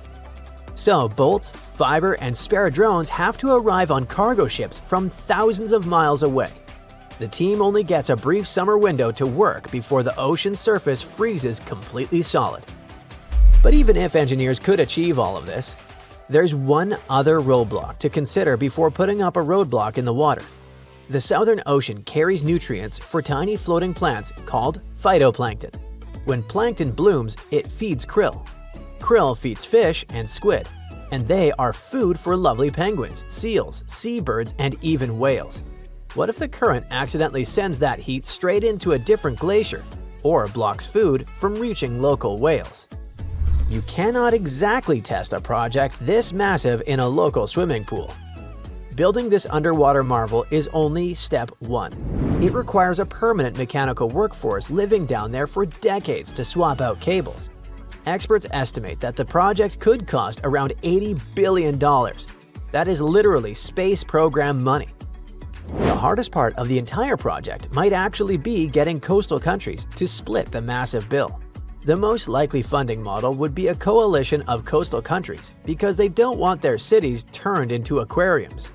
So bolts, fiber, and spare drones have to arrive on cargo ships from thousands of miles away. The team only gets a brief summer window to work before the ocean surface freezes completely solid. But even if engineers could achieve all of this, there's one other roadblock to consider before putting up a roadblock in the water. The Southern Ocean carries nutrients for tiny floating plants called phytoplankton. When plankton blooms, it feeds krill. Krill feeds fish and squid, and they are food for lovely penguins, seals, seabirds, and even whales. What if the current accidentally sends that heat straight into a different glacier, or blocks food from reaching local whales? You cannot exactly test a project this massive in a local swimming pool. Building this underwater marvel is only step one. It requires a permanent mechanical workforce living down there for decades to swap out cables. Experts estimate that the project could cost around $80 billion. That is literally space program money. The hardest part of the entire project might actually be getting coastal countries to split the massive bill. The most likely funding model would be a coalition of coastal countries because they don't want their cities turned into aquariums.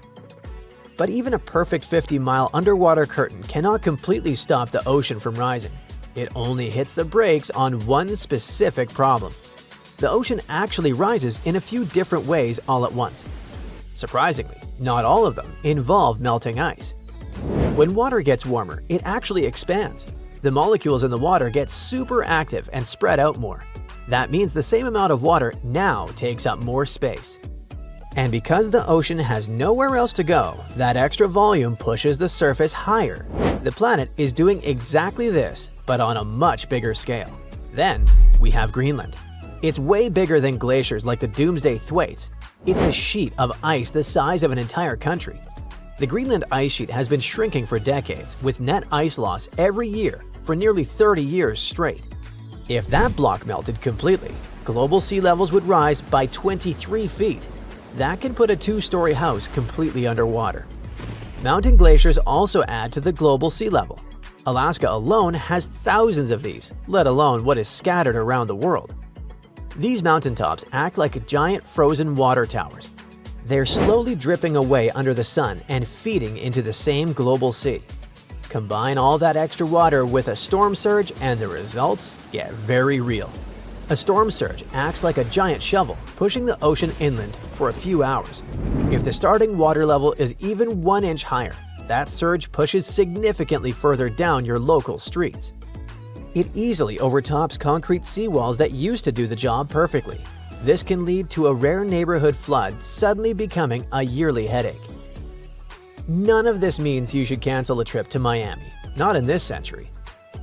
But even a perfect 50-mile underwater curtain cannot completely stop the ocean from rising. It only hits the brakes on one specific problem. The ocean actually rises in a few different ways all at once. Surprisingly, not all of them involve melting ice. When water gets warmer, it actually expands. The molecules in the water get super active and spread out more. That means the same amount of water now takes up more space. And because the ocean has nowhere else to go, that extra volume pushes the surface higher. The planet is doing exactly this, but on a much bigger scale. Then, we have Greenland. It's way bigger than glaciers like the Doomsday Thwaites. It's a sheet of ice the size of an entire country. The Greenland ice sheet has been shrinking for decades, with net ice loss every year for nearly 30 years straight. If that block melted completely, global sea levels would rise by 23 feet. That can put a two-story house completely underwater. Mountain glaciers also add to the global sea level. Alaska alone has thousands of these, let alone what is scattered around the world. These mountaintops act like giant frozen water towers. They're slowly dripping away under the sun and feeding into the same global sea. Combine all that extra water with a storm surge and the results get very real. A storm surge acts like a giant shovel, pushing the ocean inland for a few hours. If the starting water level is even 1 inch higher, that surge pushes significantly further down your local streets. It easily overtops concrete seawalls that used to do the job perfectly. This can lead to a rare neighborhood flood suddenly becoming a yearly headache. None of this means you should cancel a trip to Miami, not in this century.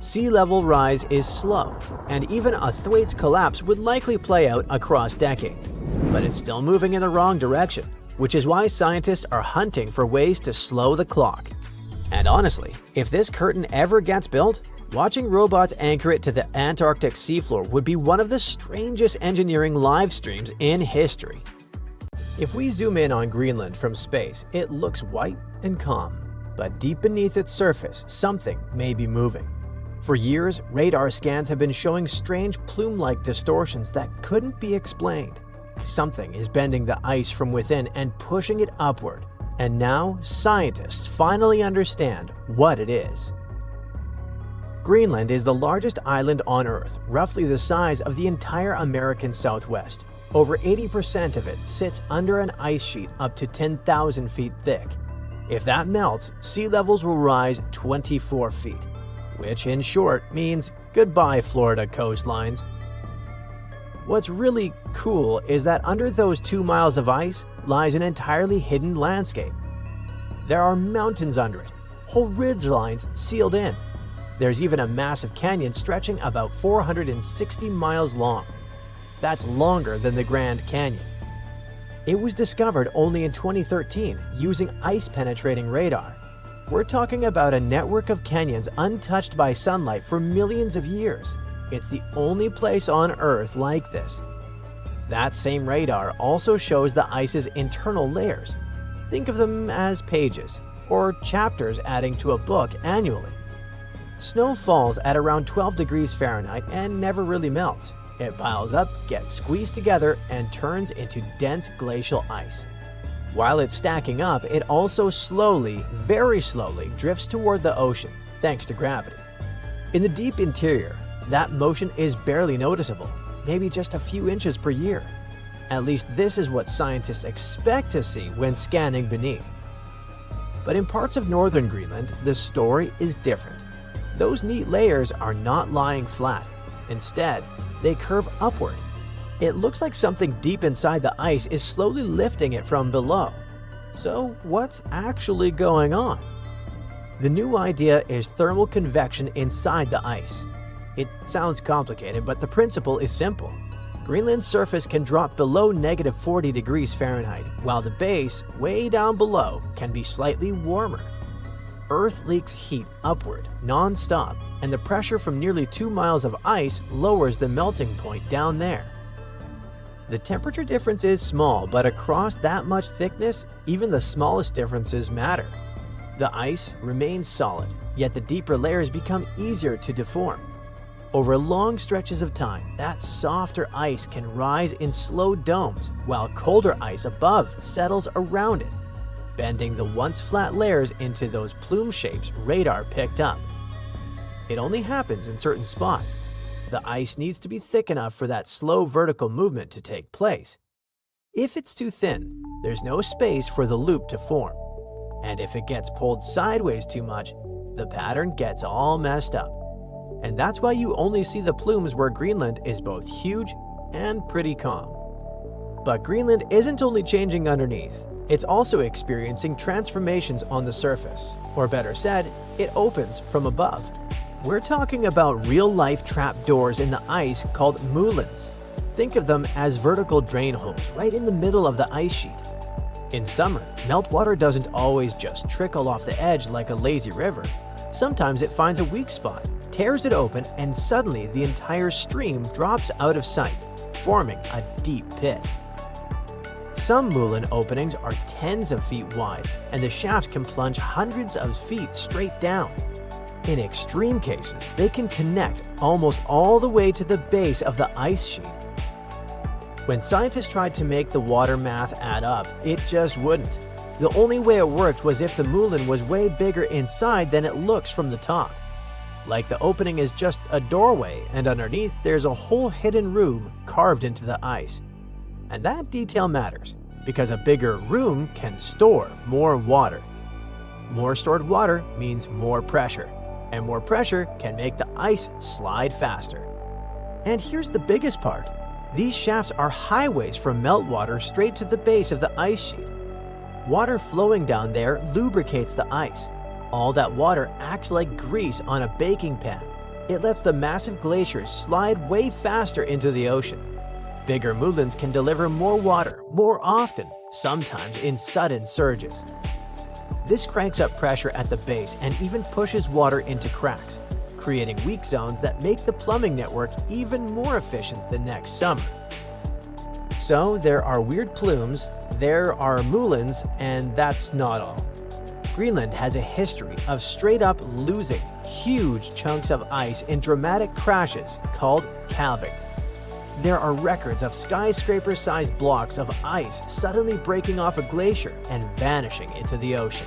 Sea level rise is slow, and even a Thwaites collapse would likely play out across decades. But it's still moving in the wrong direction, which is why scientists are hunting for ways to slow the clock. And honestly, if this curtain ever gets built, watching robots anchor it to the Antarctic seafloor would be one of the strangest engineering live streams in history. If we zoom in on Greenland from space, it looks white and calm. But deep beneath its surface, something may be moving. For years, radar scans have been showing strange plume-like distortions that couldn't be explained. Something is bending the ice from within and pushing it upward. And now, scientists finally understand what it is. Greenland is the largest island on Earth, roughly the size of the entire American Southwest. Over 80% of it sits under an ice sheet up to 10,000 feet thick. If that melts, sea levels will rise 24 feet, which in short means goodbye Florida coastlines. What's really cool is that under those 2 miles of ice lies an entirely hidden landscape. There are mountains under it, whole ridgelines sealed in. There's even a massive canyon stretching about 460 miles long. That's longer than the Grand Canyon. It was discovered only in 2013 using ice-penetrating radar. We're talking about a network of canyons untouched by sunlight for millions of years. It's the only place on Earth like this. That same radar also shows the ice's internal layers. Think of them as pages, or chapters adding to a book annually. Snow falls at around 12 degrees Fahrenheit and never really melts. It piles up, gets squeezed together, and turns into dense glacial ice. While it's stacking up, it also slowly, very slowly, drifts toward the ocean, thanks to gravity. In the deep interior, that motion is barely noticeable, maybe just a few inches per year. At least this is what scientists expect to see when scanning beneath. But in parts of northern Greenland, the story is different. Those neat layers are not lying flat. Instead, they curve upward. It looks like something deep inside the ice is slowly lifting it from below. So what's actually going on? The new idea is thermal convection inside the ice. It sounds complicated, but the principle is simple. Greenland's surface can drop below negative 40 degrees Fahrenheit, while the base, way down below, can be slightly warmer. Earth leaks heat upward, non-stop, and the pressure from nearly 2 miles of ice lowers the melting point down there. The temperature difference is small, but across that much thickness, even the smallest differences matter. The ice remains solid, yet the deeper layers become easier to deform. Over long stretches of time, that softer ice can rise in slow domes, while colder ice above settles around it, bending the once flat layers into those plume shapes radar picked up. It only happens in certain spots. The ice needs to be thick enough for that slow vertical movement to take place. If it's too thin, there's no space for the loop to form. And if it gets pulled sideways too much, the pattern gets all messed up. And that's why you only see the plumes where Greenland is both huge and pretty calm. But Greenland isn't only changing underneath, it's also experiencing transformations on the surface. Or better said, it opens from above. We're talking about real-life trapdoors in the ice called moulins. Think of them as vertical drain holes right in the middle of the ice sheet. In summer, meltwater doesn't always just trickle off the edge like a lazy river. Sometimes it finds a weak spot, tears it open, and suddenly the entire stream drops out of sight, forming a deep pit. Some moulin openings are tens of feet wide, and the shafts can plunge hundreds of feet straight down. In extreme cases, they can connect almost all the way to the base of the ice sheet. When scientists tried to make the water math add up, it just wouldn't. The only way it worked was if the moulin was way bigger inside than it looks from the top. Like the opening is just a doorway, and underneath there's a whole hidden room carved into the ice. And that detail matters, because a bigger room can store more water. More stored water means more pressure, and more pressure can make the ice slide faster. And here's the biggest part. These shafts are highways from meltwater straight to the base of the ice sheet. Water flowing down there lubricates the ice. All that water acts like grease on a baking pan. It lets the massive glaciers slide way faster into the ocean. Bigger moulins can deliver more water more often, sometimes in sudden surges. This cranks up pressure at the base and even pushes water into cracks, creating weak zones that make the plumbing network even more efficient the next summer. So there are weird plumes, there are moulins, and that's not all. Greenland has a history of straight up losing huge chunks of ice in dramatic crashes called calving. There are records of skyscraper-sized blocks of ice suddenly breaking off a glacier and vanishing into the ocean.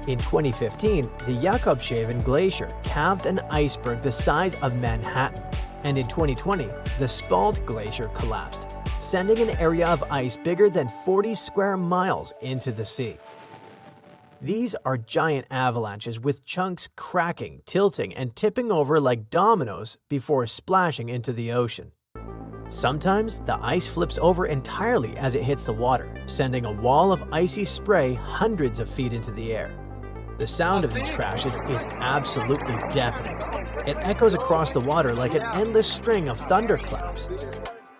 In 2015, the Jakobshavn Glacier calved an iceberg the size of Manhattan, and in 2020, the Spalt Glacier collapsed, sending an area of ice bigger than 40 square miles into the sea. These are giant avalanches with chunks cracking, tilting, and tipping over like dominoes before splashing into the ocean. Sometimes the ice flips over entirely as it hits the water, sending a wall of icy spray hundreds of feet into the air. The sound of these crashes is absolutely deafening. It echoes across the water like an endless string of thunderclaps.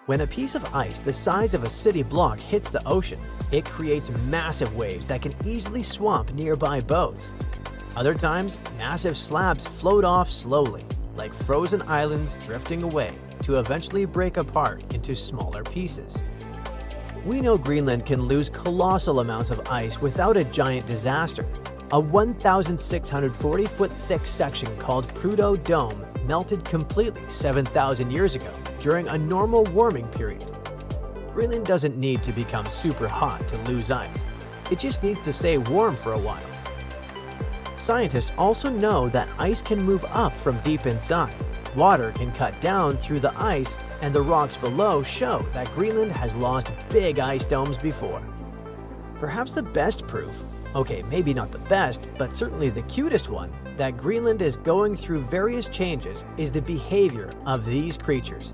When a piece of ice the size of a city block hits the ocean, it creates massive waves that can easily swamp nearby boats. Other times, massive slabs float off slowly, like frozen islands drifting away, to eventually break apart into smaller pieces. We know Greenland can lose colossal amounts of ice without a giant disaster. A 1,640-foot thick section called Prudhoe Dome melted completely 7,000 years ago during a normal warming period. Greenland doesn't need to become super hot to lose ice. It just needs to stay warm for a while. Scientists also know that ice can move up from deep inside. Water can cut down through the ice, and the rocks below show that Greenland has lost big ice domes before. Perhaps the best proof, okay, maybe not the best, but certainly the cutest one, that Greenland is going through various changes is the behavior of these creatures.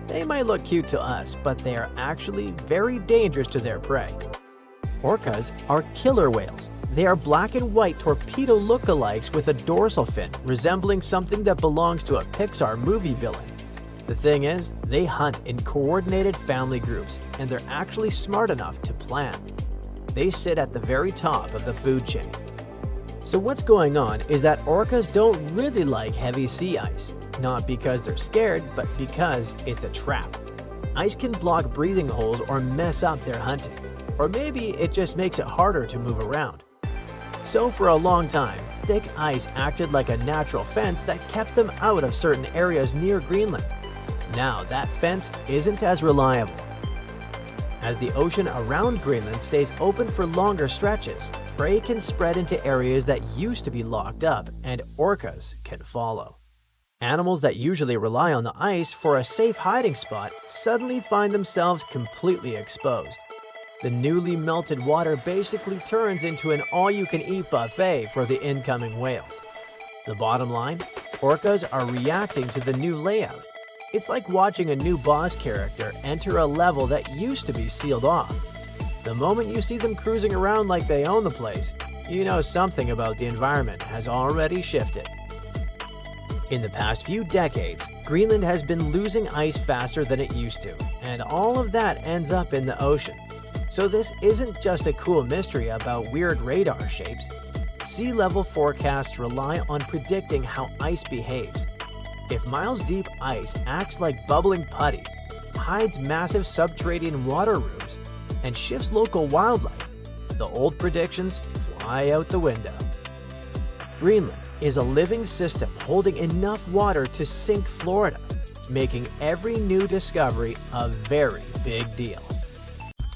They might look cute to us, but they are actually very dangerous to their prey. Orcas are killer whales. They are black and white torpedo lookalikes with a dorsal fin resembling something that belongs to a Pixar movie villain. The thing is, they hunt in coordinated family groups, and they're actually smart enough to plan. They sit at the very top of the food chain. So what's going on is that orcas don't really like heavy sea ice, not because they're scared, but because it's a trap. Ice can block breathing holes or mess up their hunting, or maybe it just makes it harder to move around. So for a long time, thick ice acted like a natural fence that kept them out of certain areas near Greenland. Now that fence isn't as reliable. As the ocean around Greenland stays open for longer stretches, prey can spread into areas that used to be locked up, and orcas can follow. Animals that usually rely on the ice for a safe hiding spot suddenly find themselves completely exposed. The newly melted water basically turns into an all-you-can-eat buffet for the incoming whales. The bottom line? Orcas are reacting to the new layout. It's like watching a new boss character enter a level that used to be sealed off. The moment you see them cruising around like they own the place, you know something about the environment has already shifted. In the past few decades, Greenland has been losing ice faster than it used to, and all of that ends up in the ocean. So this isn't just a cool mystery about weird radar shapes. Sea level forecasts rely on predicting how ice behaves. If miles-deep ice acts like bubbling putty, hides massive subterranean water rooms, and shifts local wildlife, the old predictions fly out the window. Greenland is a living system holding enough water to sink Florida, making every new discovery a very big deal.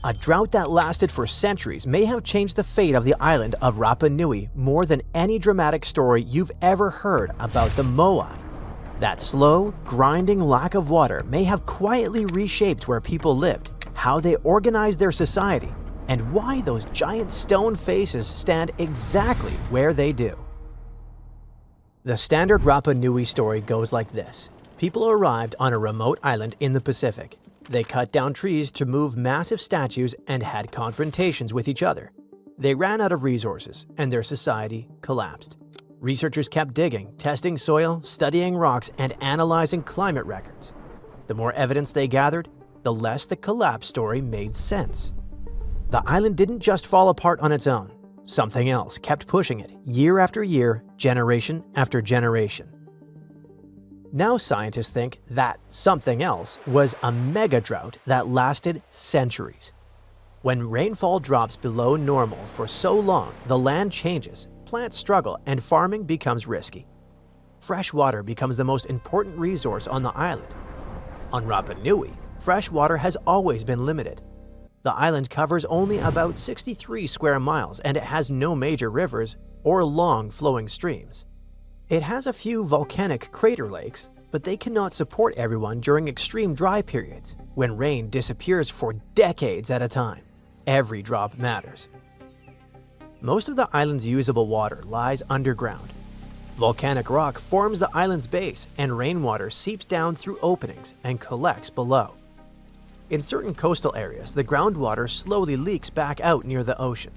A drought that lasted for centuries may have changed the fate of the island of Rapanoui more than any dramatic story you've ever heard about the Moai. That slow, grinding lack of water may have quietly reshaped where people lived, how they organized their society, and why those giant stone faces stand exactly where they do. The standard Rapanoui story goes like this. People arrived on a remote island in the Pacific. They cut down trees to move massive statues and had confrontations with each other. They ran out of resources, and their society collapsed. Researchers kept digging, testing soil, studying rocks, and analyzing climate records. The more evidence they gathered, the less the collapse story made sense. The island didn't just fall apart on its own. Something else kept pushing it, year after year, generation after generation. Now scientists think that something else was a mega drought that lasted centuries. When rainfall drops below normal for so long, the land changes, plants struggle, and farming becomes risky. Fresh water becomes the most important resource on the island. On Rapanoui, fresh water has always been limited. The island covers only about 63 square miles, and it has no major rivers or long flowing streams. It has a few volcanic crater lakes, but they cannot support everyone during extreme dry periods, when rain disappears for decades at a time. Every drop matters. Most of the island's usable water lies underground. Volcanic rock forms the island's base, and rainwater seeps down through openings and collects below. In certain coastal areas, the groundwater slowly leaks back out near the ocean.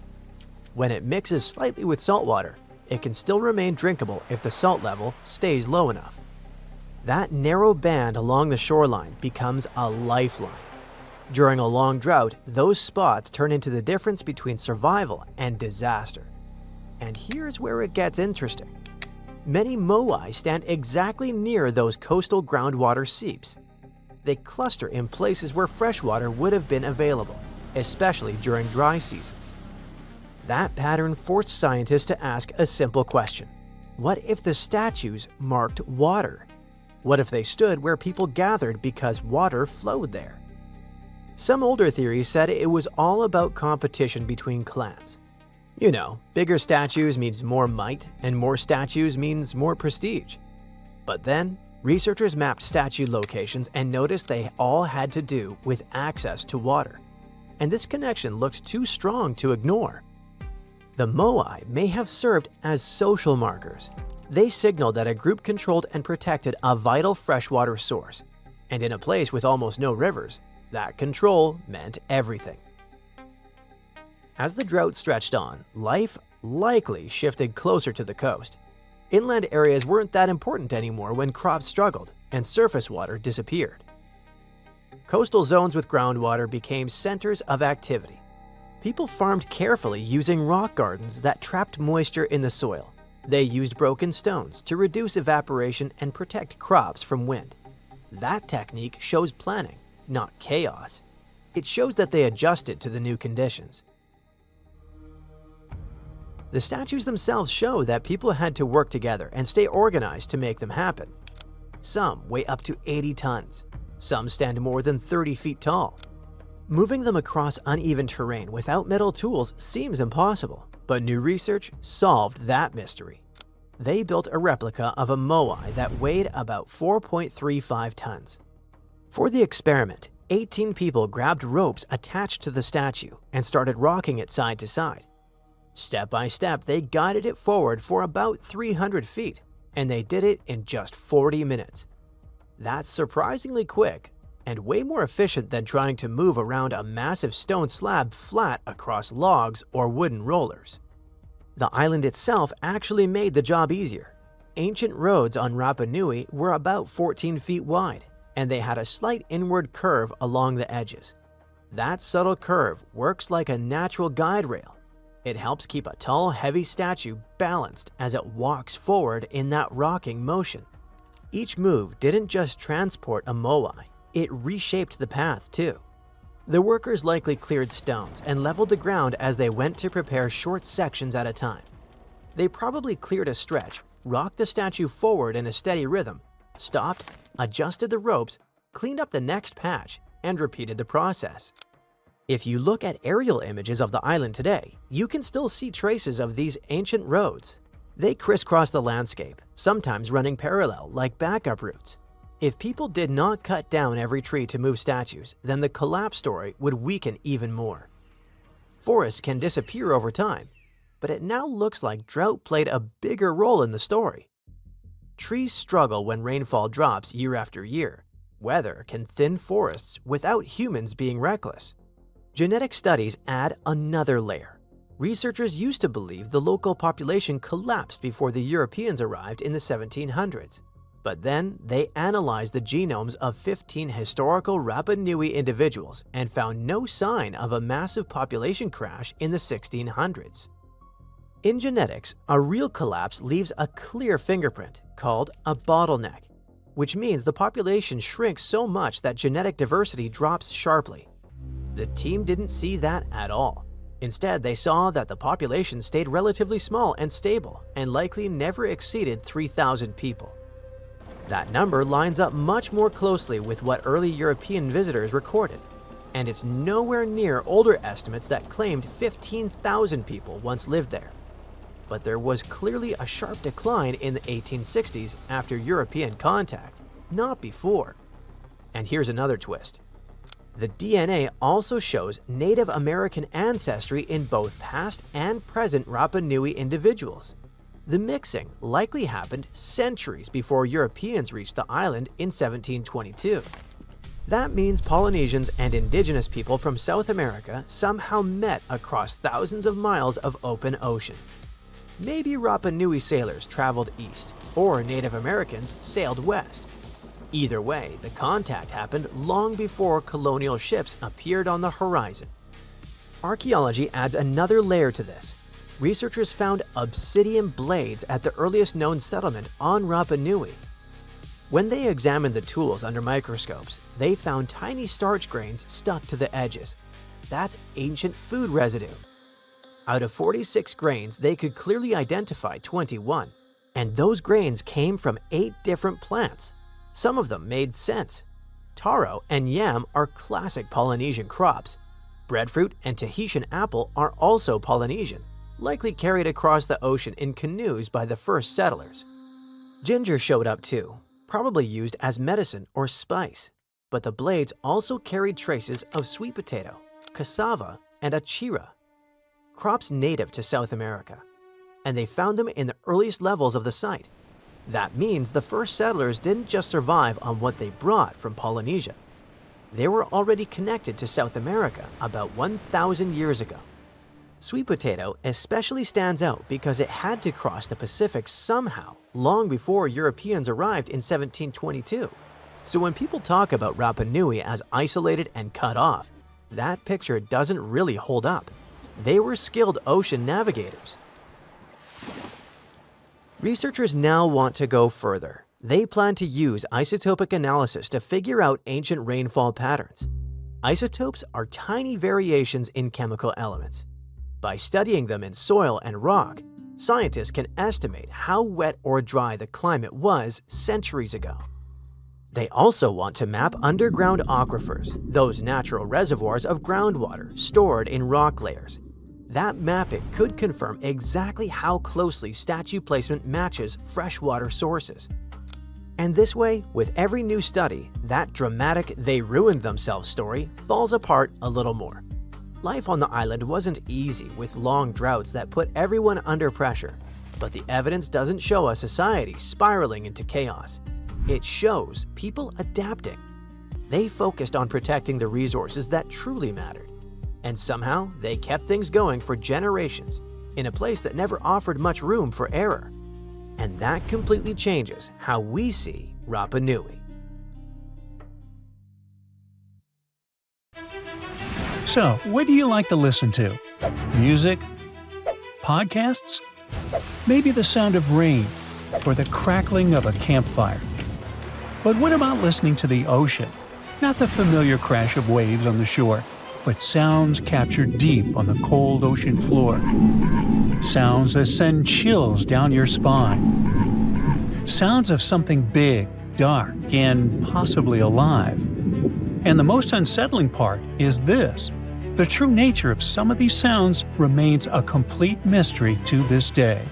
When it mixes slightly with salt water, it can still remain drinkable if the salt level stays low enough. That narrow band along the shoreline becomes a lifeline. During a long drought, those spots turn into the difference between survival and disaster. And here's where it gets interesting. Many moai stand exactly near those coastal groundwater seeps. They cluster in places where fresh water would have been available, especially during dry seasons. That pattern forced scientists to ask a simple question. What if the statues marked water? What if they stood where people gathered because water flowed there? Some older theories said it was all about competition between clans. You know, bigger statues means more might, and more statues means more prestige. But then, researchers mapped statue locations and noticed they all had to do with access to water. And this connection looked too strong to ignore. The moai may have served as social markers. They signaled that a group controlled and protected a vital freshwater source. And in a place with almost no rivers, that control meant everything. As the drought stretched on, life likely shifted closer to the coast. Inland areas weren't that important anymore when crops struggled and surface water disappeared. Coastal zones with groundwater became centers of activity. People farmed carefully using rock gardens that trapped moisture in the soil. They used broken stones to reduce evaporation and protect crops from wind. That technique shows planning, not chaos. It shows that they adjusted to the new conditions. The statues themselves show that people had to work together and stay organized to make them happen. Some weigh up to 80 tons. Some stand more than 30 feet tall. Moving them across uneven terrain without metal tools seems impossible, but new research solved that mystery. They built a replica of a moai that weighed about 4.35 tons. For the experiment, 18 people grabbed ropes attached to the statue and started rocking it side to side. Step by step, they guided it forward for about 300 feet, and they did it in just 40 minutes. That's surprisingly quick and way more efficient than trying to move around a massive stone slab flat across logs or wooden rollers. The island itself actually made the job easier. Ancient roads on Rapanoui were about 14 feet wide, and they had a slight inward curve along the edges. That subtle curve works like a natural guide rail. It helps keep a tall, heavy statue balanced as it walks forward in that rocking motion. Each move didn't just transport a moai, it reshaped the path too. The workers likely cleared stones and leveled the ground as they went to prepare short sections at a time. They probably cleared a stretch, rocked the statue forward in a steady rhythm, stopped, adjusted the ropes, cleaned up the next patch, and repeated the process. If you look at aerial images of the island today, you can still see traces of these ancient roads. They crisscross the landscape, sometimes running parallel like backup routes. If people did not cut down every tree to move statues, then the collapse story would weaken even more. Forests can disappear over time, but it now looks like drought played a bigger role in the story. Trees struggle when rainfall drops year after year. Weather can thin forests without humans being reckless. Genetic studies add another layer. Researchers used to believe the local population collapsed before the Europeans arrived in the 1700s. But then they analyzed the genomes of 15 historical Rapanoui individuals and found no sign of a massive population crash in the 1600s. In genetics, a real collapse leaves a clear fingerprint called a bottleneck, which means the population shrinks so much that genetic diversity drops sharply. The team didn't see that at all. Instead, they saw that the population stayed relatively small and stable and likely never exceeded 3,000 people. That number lines up much more closely with what early European visitors recorded, and it's nowhere near older estimates that claimed 15,000 people once lived there. But there was clearly a sharp decline in the 1860s after European contact, not before. And here's another twist. The DNA also shows Native American ancestry in both past and present Rapanui individuals. The mixing likely happened centuries before Europeans reached the island in 1722. That means Polynesians and indigenous people from South America somehow met across thousands of miles of open ocean. Maybe Rapanui sailors traveled east, or Native Americans sailed west. Either way, the contact happened long before colonial ships appeared on the horizon. Archaeology adds another layer to this. Researchers found obsidian blades at the earliest known settlement on Rapanui. When they examined the tools under microscopes, they found tiny starch grains stuck to the edges. That's ancient food residue. Out of 46 grains, they could clearly identify 21, and those grains came from 8 different plants. Some of them made sense. Taro and yam are classic Polynesian crops. Breadfruit and Tahitian apple are also Polynesian, likely carried across the ocean in canoes by the first settlers. Ginger showed up too, probably used as medicine or spice, but the blades also carried traces of sweet potato, cassava, and achira, crops native to South America, and they found them in the earliest levels of the site. That means the first settlers didn't just survive on what they brought from Polynesia. They were already connected to South America about 1,000 years ago. Sweet potato especially stands out because it had to cross the Pacific somehow long before Europeans arrived in 1722. So when people talk about Rapanui as isolated and cut off, that picture doesn't really hold up. They were skilled ocean navigators. Researchers now want to go further. They plan to use isotopic analysis to figure out ancient rainfall patterns. Isotopes are tiny variations in chemical elements. By studying them in soil and rock, scientists can estimate how wet or dry the climate was centuries ago. They also want to map underground aquifers, those natural reservoirs of groundwater stored in rock layers. That mapping could confirm exactly how closely statue placement matches freshwater sources. And this way, with every new study, that dramatic "they ruined themselves" story falls apart a little more. Life on the island wasn't easy with long droughts that put everyone under pressure, but the evidence doesn't show a society spiraling into chaos. It shows people adapting. They focused on protecting the resources that truly mattered. And somehow, they kept things going for generations in a place that never offered much room for error. And that completely changes how we see Rapanui. So, what do you like to listen to? Music? Podcasts? Maybe the sound of rain or the crackling of a campfire. But what about listening to the ocean? Not the familiar crash of waves on the shore, but sounds captured deep on the cold ocean floor. Sounds that send chills down your spine. Sounds of something big, dark, and possibly alive. And the most unsettling part is this. The true nature of some of these sounds remains a complete mystery to this day.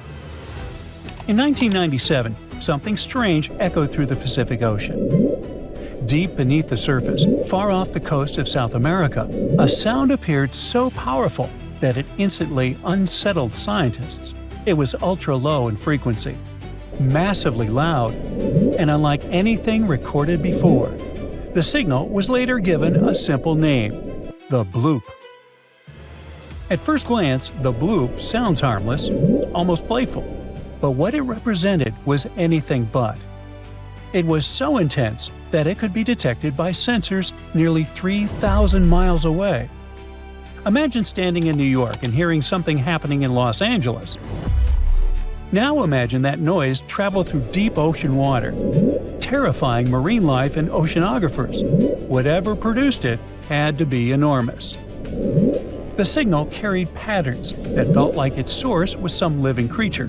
In 1997, something strange echoed through the Pacific Ocean. Deep beneath the surface, far off the coast of South America, a sound appeared so powerful that it instantly unsettled scientists. It was ultra-low in frequency, massively loud, and unlike anything recorded before. The signal was later given a simple name: the bloop. At first glance, the bloop sounds harmless, almost playful, but what it represented was anything but. It was so intense that it could be detected by sensors nearly 3,000 miles away. Imagine standing in New York and hearing something happening in Los Angeles. Now imagine that noise travel through deep ocean water, terrifying marine life and oceanographers. Whatever produced it had to be enormous. The signal carried patterns that felt like its source was some living creature.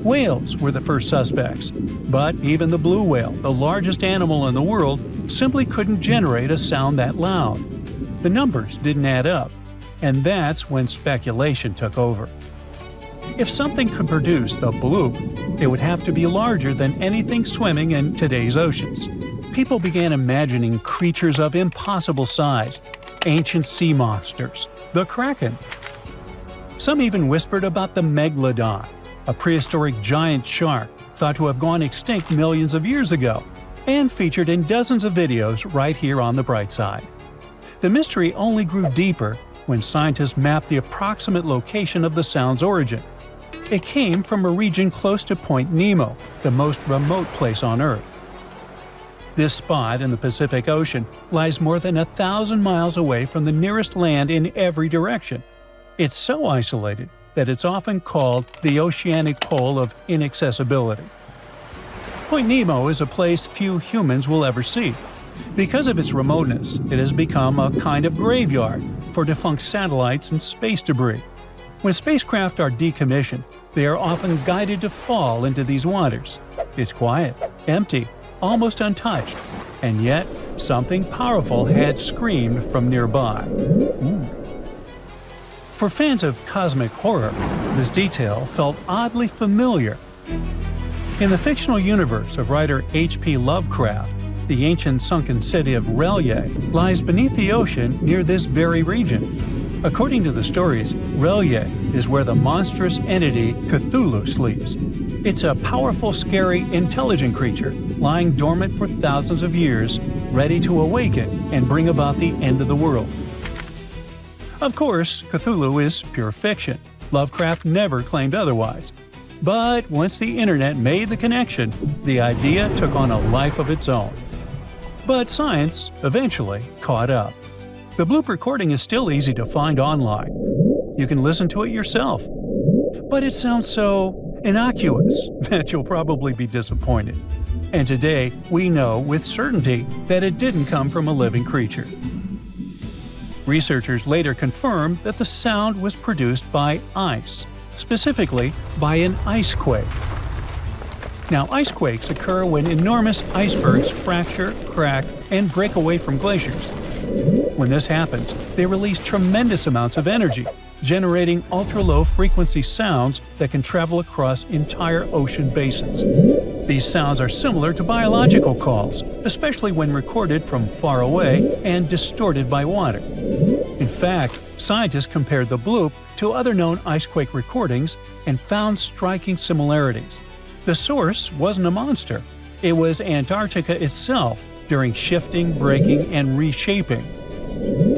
Whales were the first suspects, but even the blue whale, the largest animal in the world, simply couldn't generate a sound that loud. The numbers didn't add up, and that's when speculation took over. If something could produce the bloop, it would have to be larger than anything swimming in today's oceans. People began imagining creatures of impossible size, ancient sea monsters, the kraken. Some even whispered about the megalodon, a prehistoric giant shark thought to have gone extinct millions of years ago, and featured in dozens of videos right here on the bright side. The mystery only grew deeper when scientists mapped the approximate location of the sound's origin. It came from a region close to Point Nemo, the most remote place on Earth. This spot in the Pacific Ocean lies more than 1,000 miles away from the nearest land in every direction. It's so isolated that it's often called the oceanic pole of inaccessibility. Point Nemo is a place few humans will ever see. Because of its remoteness, it has become a kind of graveyard for defunct satellites and space debris. When spacecraft are decommissioned, they are often guided to fall into these waters. It's quiet, empty, almost untouched, and yet something powerful had screamed from nearby. For fans of cosmic horror, this detail felt oddly familiar. In the fictional universe of writer H.P. Lovecraft, the ancient sunken city of R'lyeh lies beneath the ocean near this very region. According to the stories, R'lyeh is where the monstrous entity Cthulhu sleeps. It's a powerful, scary, intelligent creature lying dormant for thousands of years, ready to awaken and bring about the end of the world. Of course, Cthulhu is pure fiction. Lovecraft never claimed otherwise. But once the internet made the connection, the idea took on a life of its own. But science eventually caught up. The bloop recording is still easy to find online. You can listen to it yourself. But it sounds so innocuous that you'll probably be disappointed. And today, we know with certainty that it didn't come from a living creature. Researchers later confirmed that the sound was produced by ice, specifically by an ice quake. Now, ice quakes occur when enormous icebergs fracture, crack, and break away from glaciers. When this happens, they release tremendous amounts of energy, generating ultra-low frequency sounds that can travel across entire ocean basins. These sounds are similar to biological calls, especially when recorded from far away and distorted by water. In fact, scientists compared the bloop to other known icequake recordings and found striking similarities. The source wasn't a monster. It was Antarctica itself during shifting, breaking, and reshaping.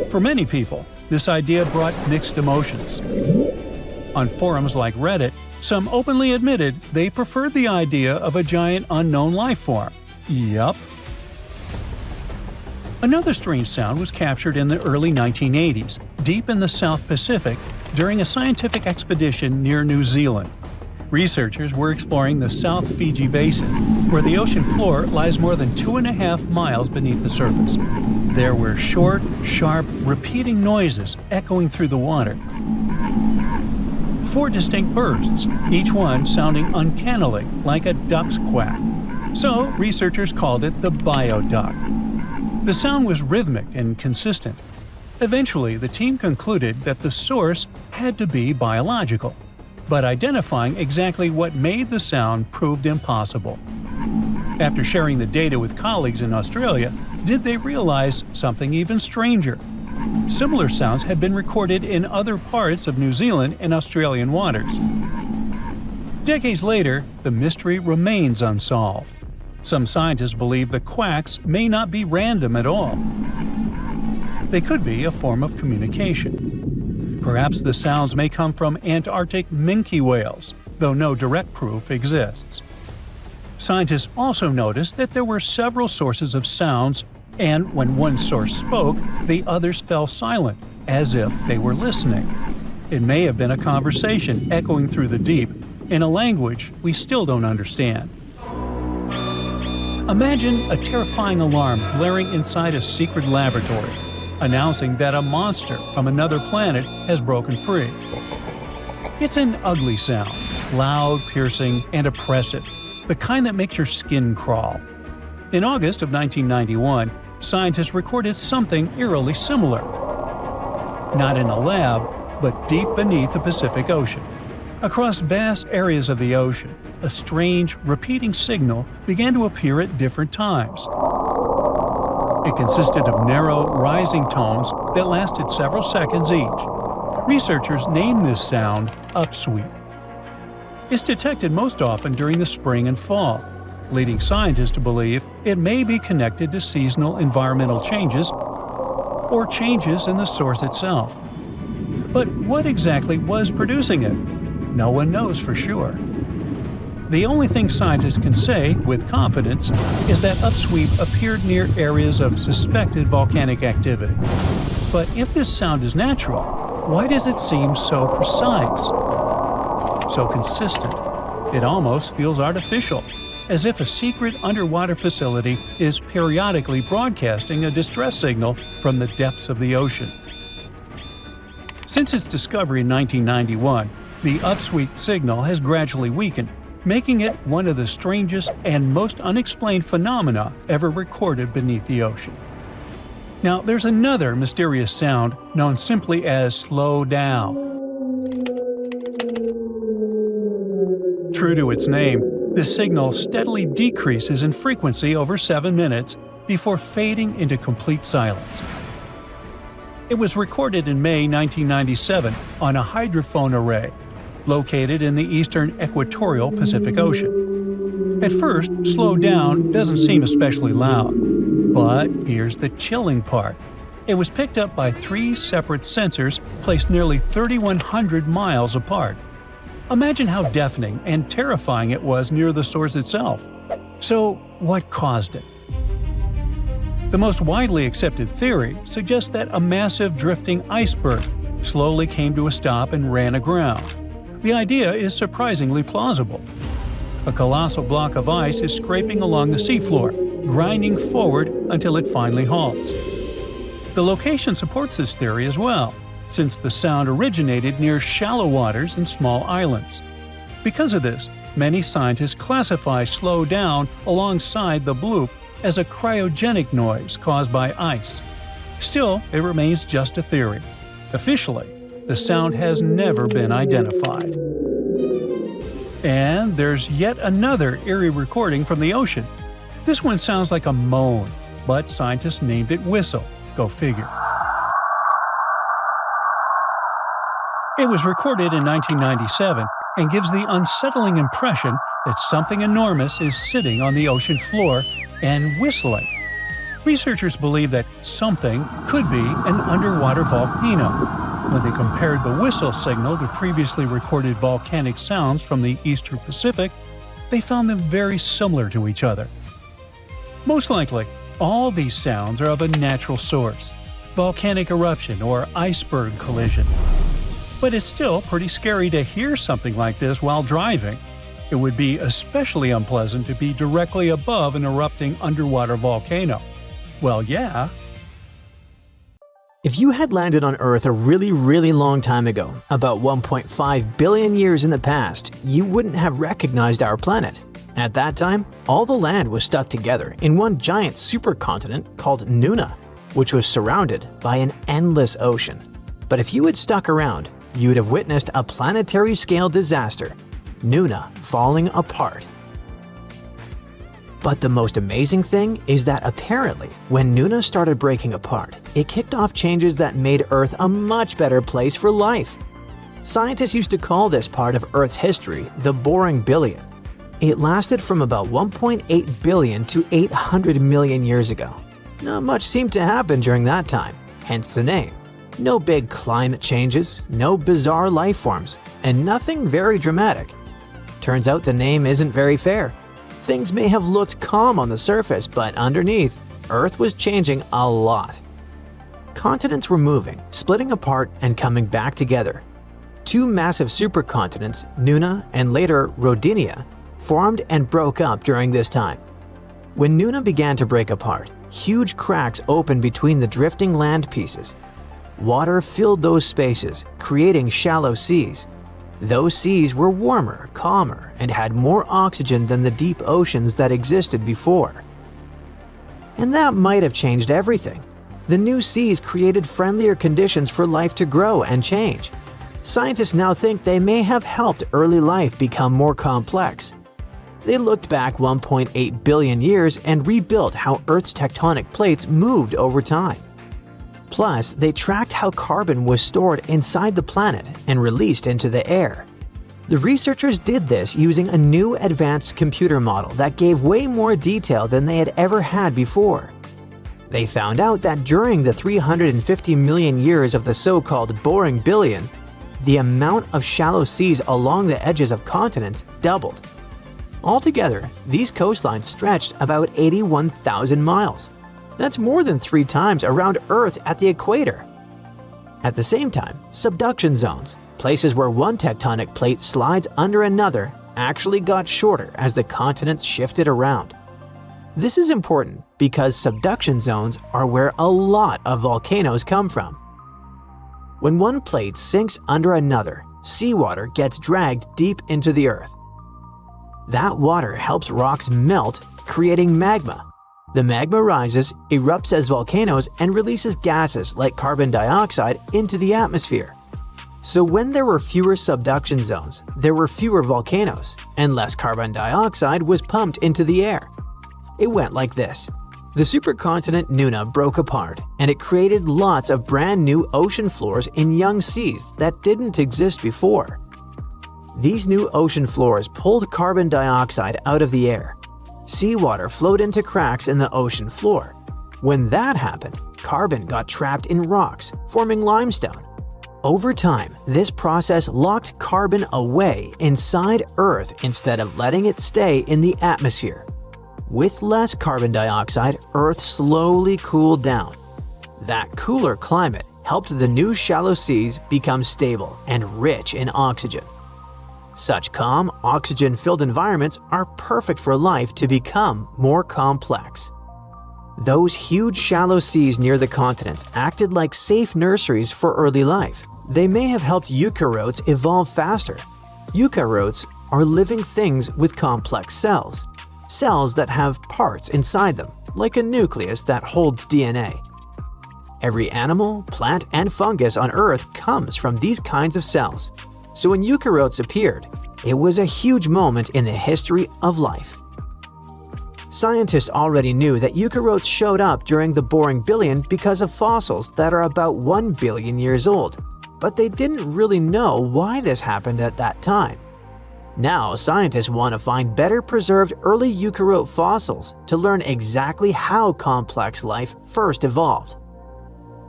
For many people, this idea brought mixed emotions. On forums like Reddit, some openly admitted they preferred the idea of a giant unknown life form. Yup. Another strange sound was captured in the early 1980s, deep in the South Pacific, during a scientific expedition near New Zealand. Researchers were exploring the South Fiji Basin, where the ocean floor lies more than 2.5 miles beneath the surface. There were short, sharp, repeating noises echoing through the water. 4 distinct bursts, each one sounding uncannily like a duck's quack. So researchers called it the bioduck. The sound was rhythmic and consistent. Eventually, the team concluded that the source had to be biological, but identifying exactly what made the sound proved impossible. After sharing the data with colleagues in Australia, did they realize something even stranger? Similar sounds had been recorded in other parts of New Zealand and Australian waters. Decades later, the mystery remains unsolved. Some scientists believe the quacks may not be random at all. They could be a form of communication. Perhaps the sounds may come from Antarctic minke whales, though no direct proof exists. Scientists also noticed that there were several sources of sounds, and when one source spoke, the others fell silent, as if they were listening. It may have been a conversation echoing through the deep, in a language we still don't understand. Imagine a terrifying alarm blaring inside a secret laboratory, announcing that a monster from another planet has broken free. It's an ugly sound, loud, piercing, and oppressive, the kind that makes your skin crawl. In August of 1991, scientists recorded something eerily similar. Not in a lab, but deep beneath the Pacific Ocean. Across vast areas of the ocean, a strange, repeating signal began to appear at different times. It consisted of narrow, rising tones that lasted several seconds each. Researchers named this sound upsweep. It's detected most often during the spring and fall, leading scientists to believe it may be connected to seasonal environmental changes or changes in the source itself. But what exactly was producing it? No one knows for sure. The only thing scientists can say with confidence is that upsweep appeared near areas of suspected volcanic activity. But if this sound is natural, why does it seem so precise? So consistent? It almost feels artificial, as if a secret underwater facility is periodically broadcasting a distress signal from the depths of the ocean. Since its discovery in 1991, the upsweep signal has gradually weakened, making it one of the strangest and most unexplained phenomena ever recorded beneath the ocean. Now, there's another mysterious sound known simply as slow down. True to its name, this signal steadily decreases in frequency over 7 minutes before fading into complete silence. It was recorded in May 1997 on a hydrophone array located in the eastern equatorial Pacific Ocean. At first, slow down doesn't seem especially loud. But here's the chilling part. It was picked up by 3 separate sensors placed nearly 3,100 miles apart. Imagine how deafening and terrifying it was near the source itself. So, what caused it? The most widely accepted theory suggests that a massive drifting iceberg slowly came to a stop and ran aground. The idea is surprisingly plausible. A colossal block of ice is scraping along the seafloor, grinding forward until it finally halts. The location supports this theory as well, since the sound originated near shallow waters and small islands. Because of this, many scientists classify slow down alongside the bloop as a cryogenic noise caused by ice. Still, it remains just a theory. Officially, the sound has never been identified. And there's yet another eerie recording from the ocean. This one sounds like a moan, but scientists named it whistle. Go figure. It was recorded in 1997 and gives the unsettling impression that something enormous is sitting on the ocean floor and whistling. Researchers believe that something could be an underwater volcano. When they compared the whistle signal to previously recorded volcanic sounds from the Eastern Pacific, they found them very similar to each other. Most likely, all these sounds are of a natural source, volcanic eruption or iceberg collision. But it's still pretty scary to hear something like this while driving. It would be especially unpleasant to be directly above an erupting underwater volcano. Well, yeah. If you had landed on Earth a really long time ago, about 1.5 billion years in the past, you wouldn't have recognized our planet. At that time, all the land was stuck together in one giant supercontinent called Nuna, which was surrounded by an endless ocean. But if you had stuck around, you would have witnessed a planetary-scale disaster, Nuna falling apart. But the most amazing thing is that apparently, when Nuna started breaking apart, it kicked off changes that made Earth a much better place for life. Scientists used to call this part of Earth's history the boring billion. It lasted from about 1.8 billion to 800 million years ago. Not much seemed to happen during that time, hence the name. No big climate changes, no bizarre life forms, and nothing very dramatic. Turns out the name isn't very fair. Things may have looked calm on the surface, but underneath, Earth was changing a lot. Continents were moving, splitting apart, and coming back together. Two massive supercontinents, Nuna and later Rodinia, formed and broke up during this time. When Nuna began to break apart, huge cracks opened between the drifting land pieces. Water filled those spaces, creating shallow seas. Those seas were warmer, calmer, and had more oxygen than the deep oceans that existed before. And that might have changed everything. The new seas created friendlier conditions for life to grow and change. Scientists now think they may have helped early life become more complex. They looked back 1.8 billion years and rebuilt how Earth's tectonic plates moved over time. Plus, they tracked how carbon was stored inside the planet and released into the air. The researchers did this using a new advanced computer model that gave way more detail than they had ever had before. They found out that during the 350 million years of the so-called boring billion, the amount of shallow seas along the edges of continents doubled. Altogether, these coastlines stretched about 81,000 miles. That's more than 3 times around Earth at the equator. At the same time, subduction zones, places where one tectonic plate slides under another, actually got shorter as the continents shifted around. This is important because subduction zones are where a lot of volcanoes come from. When one plate sinks under another, seawater gets dragged deep into the Earth. That water helps rocks melt, creating magma. The magma rises, erupts as volcanoes, and releases gases like carbon dioxide into the atmosphere. So when there were fewer subduction zones, there were fewer volcanoes, and less carbon dioxide was pumped into the air. It went like this. The supercontinent Nuna broke apart, and it created lots of brand new ocean floors in young seas that didn't exist before. These new ocean floors pulled carbon dioxide out of the air. Seawater flowed into cracks in the ocean floor. When that happened, carbon got trapped in rocks, forming limestone. Over time, this process locked carbon away inside Earth instead of letting it stay in the atmosphere. With less carbon dioxide, Earth slowly cooled down. That cooler climate helped the new shallow seas become stable and rich in oxygen. Such calm, oxygen-filled environments are perfect for life to become more complex. Those huge shallow seas near the continents acted like safe nurseries for early life. They may have helped eukaryotes evolve faster. Eukaryotes are living things with complex cells. Cells that have parts inside them, like a nucleus that holds DNA. Every animal, plant, and fungus on Earth comes from these kinds of cells. So when eukaryotes appeared, it was a huge moment in the history of life. Scientists already knew that eukaryotes showed up during the boring billion because of fossils that are about 1 billion years old, but they didn't really know why this happened at that time. Now, scientists want to find better preserved early eukaryote fossils to learn exactly how complex life first evolved.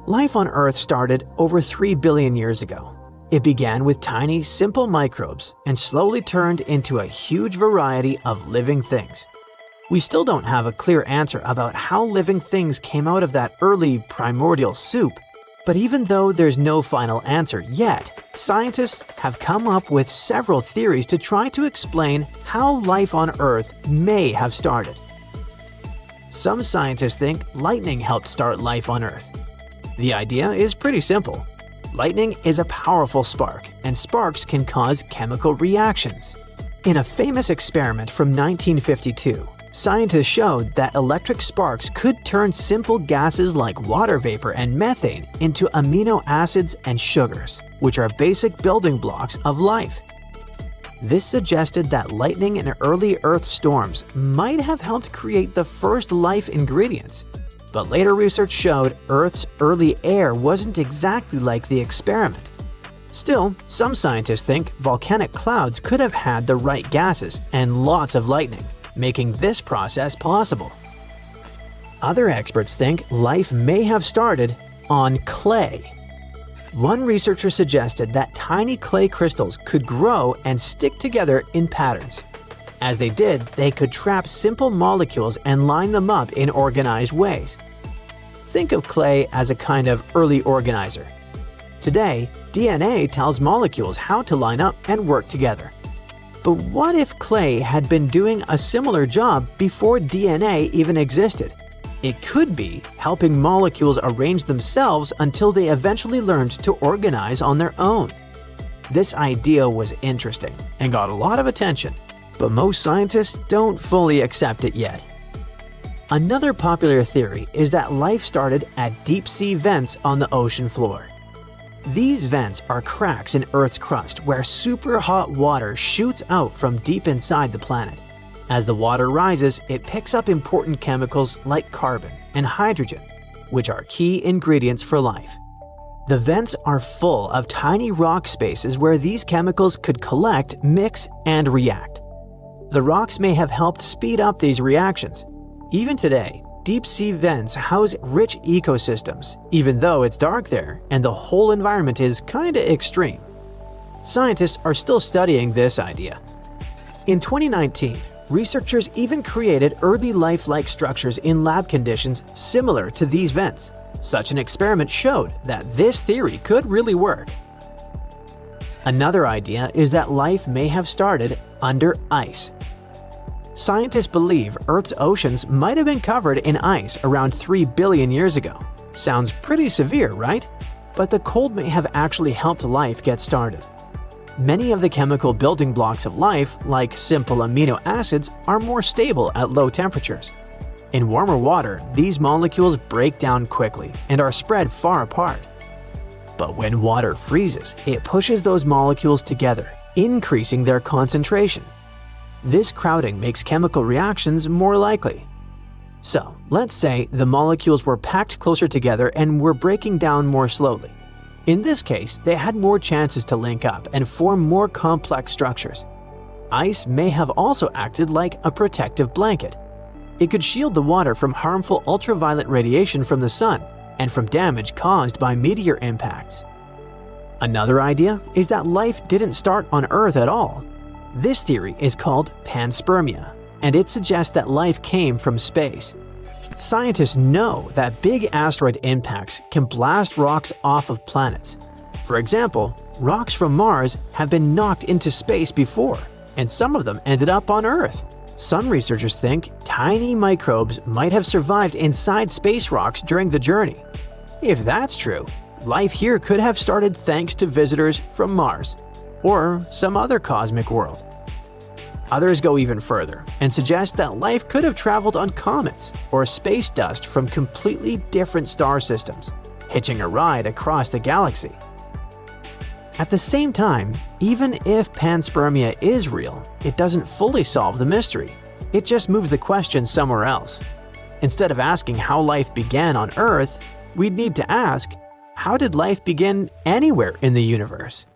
Life on Earth started over 3 billion years ago. It began with tiny, simple microbes and slowly turned into a huge variety of living things. We still don't have a clear answer about how living things came out of that early primordial soup, but even though there's no final answer yet, scientists have come up with several theories to try to explain how life on Earth may have started. Some scientists think lightning helped start life on Earth. The idea is pretty simple. Lightning is a powerful spark, and sparks can cause chemical reactions. In a famous experiment from 1952, scientists showed that electric sparks could turn simple gases like water vapor and methane into amino acids and sugars, which are basic building blocks of life. This suggested that lightning and early Earth storms might have helped create the first life ingredients. But later research showed Earth's early air wasn't exactly like the experiment. Still, some scientists think volcanic clouds could have had the right gases and lots of lightning, making this process possible. Other experts think life may have started on clay. One researcher suggested that tiny clay crystals could grow and stick together in patterns. As they did, they could trap simple molecules and line them up in organized ways. Think of clay as a kind of early organizer. Today, DNA tells molecules how to line up and work together. But what if clay had been doing a similar job before DNA even existed? It could be helping molecules arrange themselves until they eventually learned to organize on their own. This idea was interesting and got a lot of attention, but most scientists don't fully accept it yet. Another popular theory is that life started at deep-sea vents on the ocean floor. These vents are cracks in Earth's crust where super hot water shoots out from deep inside the planet. As the water rises, it picks up important chemicals like carbon and hydrogen, which are key ingredients for life. The vents are full of tiny rock spaces where these chemicals could collect, mix, and react. The rocks may have helped speed up these reactions. Even today, deep-sea vents house rich ecosystems, even though it's dark there and the whole environment is kinda extreme. Scientists are still studying this idea. In 2019, researchers even created early life-like structures in lab conditions similar to these vents. Such an experiment showed that this theory could really work. Another idea is that life may have started under ice. Scientists believe Earth's oceans might have been covered in ice around 3 billion years ago. Sounds pretty severe, right? But the cold may have actually helped life get started. Many of the chemical building blocks of life, like simple amino acids, are more stable at low temperatures. In warmer water, these molecules break down quickly and are spread far apart. But when water freezes, it pushes those molecules together, increasing their concentration. This crowding makes chemical reactions more likely. So, let's say the molecules were packed closer together and were breaking down more slowly. In this case, they had more chances to link up and form more complex structures. Ice may have also acted like a protective blanket. It could shield the water from harmful ultraviolet radiation from the sun and from damage caused by meteor impacts. Another idea is that life didn't start on Earth at all. This theory is called panspermia, and it suggests that life came from space. Scientists know that big asteroid impacts can blast rocks off of planets. For example, rocks from Mars have been knocked into space before, and some of them ended up on Earth. Some researchers think tiny microbes might have survived inside space rocks during the journey. If that's true, life here could have started thanks to visitors from Mars or some other cosmic world. Others go even further and suggest that life could have traveled on comets or space dust from completely different star systems, hitching a ride across the galaxy. At the same time, even if panspermia is real, it doesn't fully solve the mystery. It just moves the question somewhere else. Instead of asking how life began on Earth, we'd need to ask, how did life begin anywhere in the universe?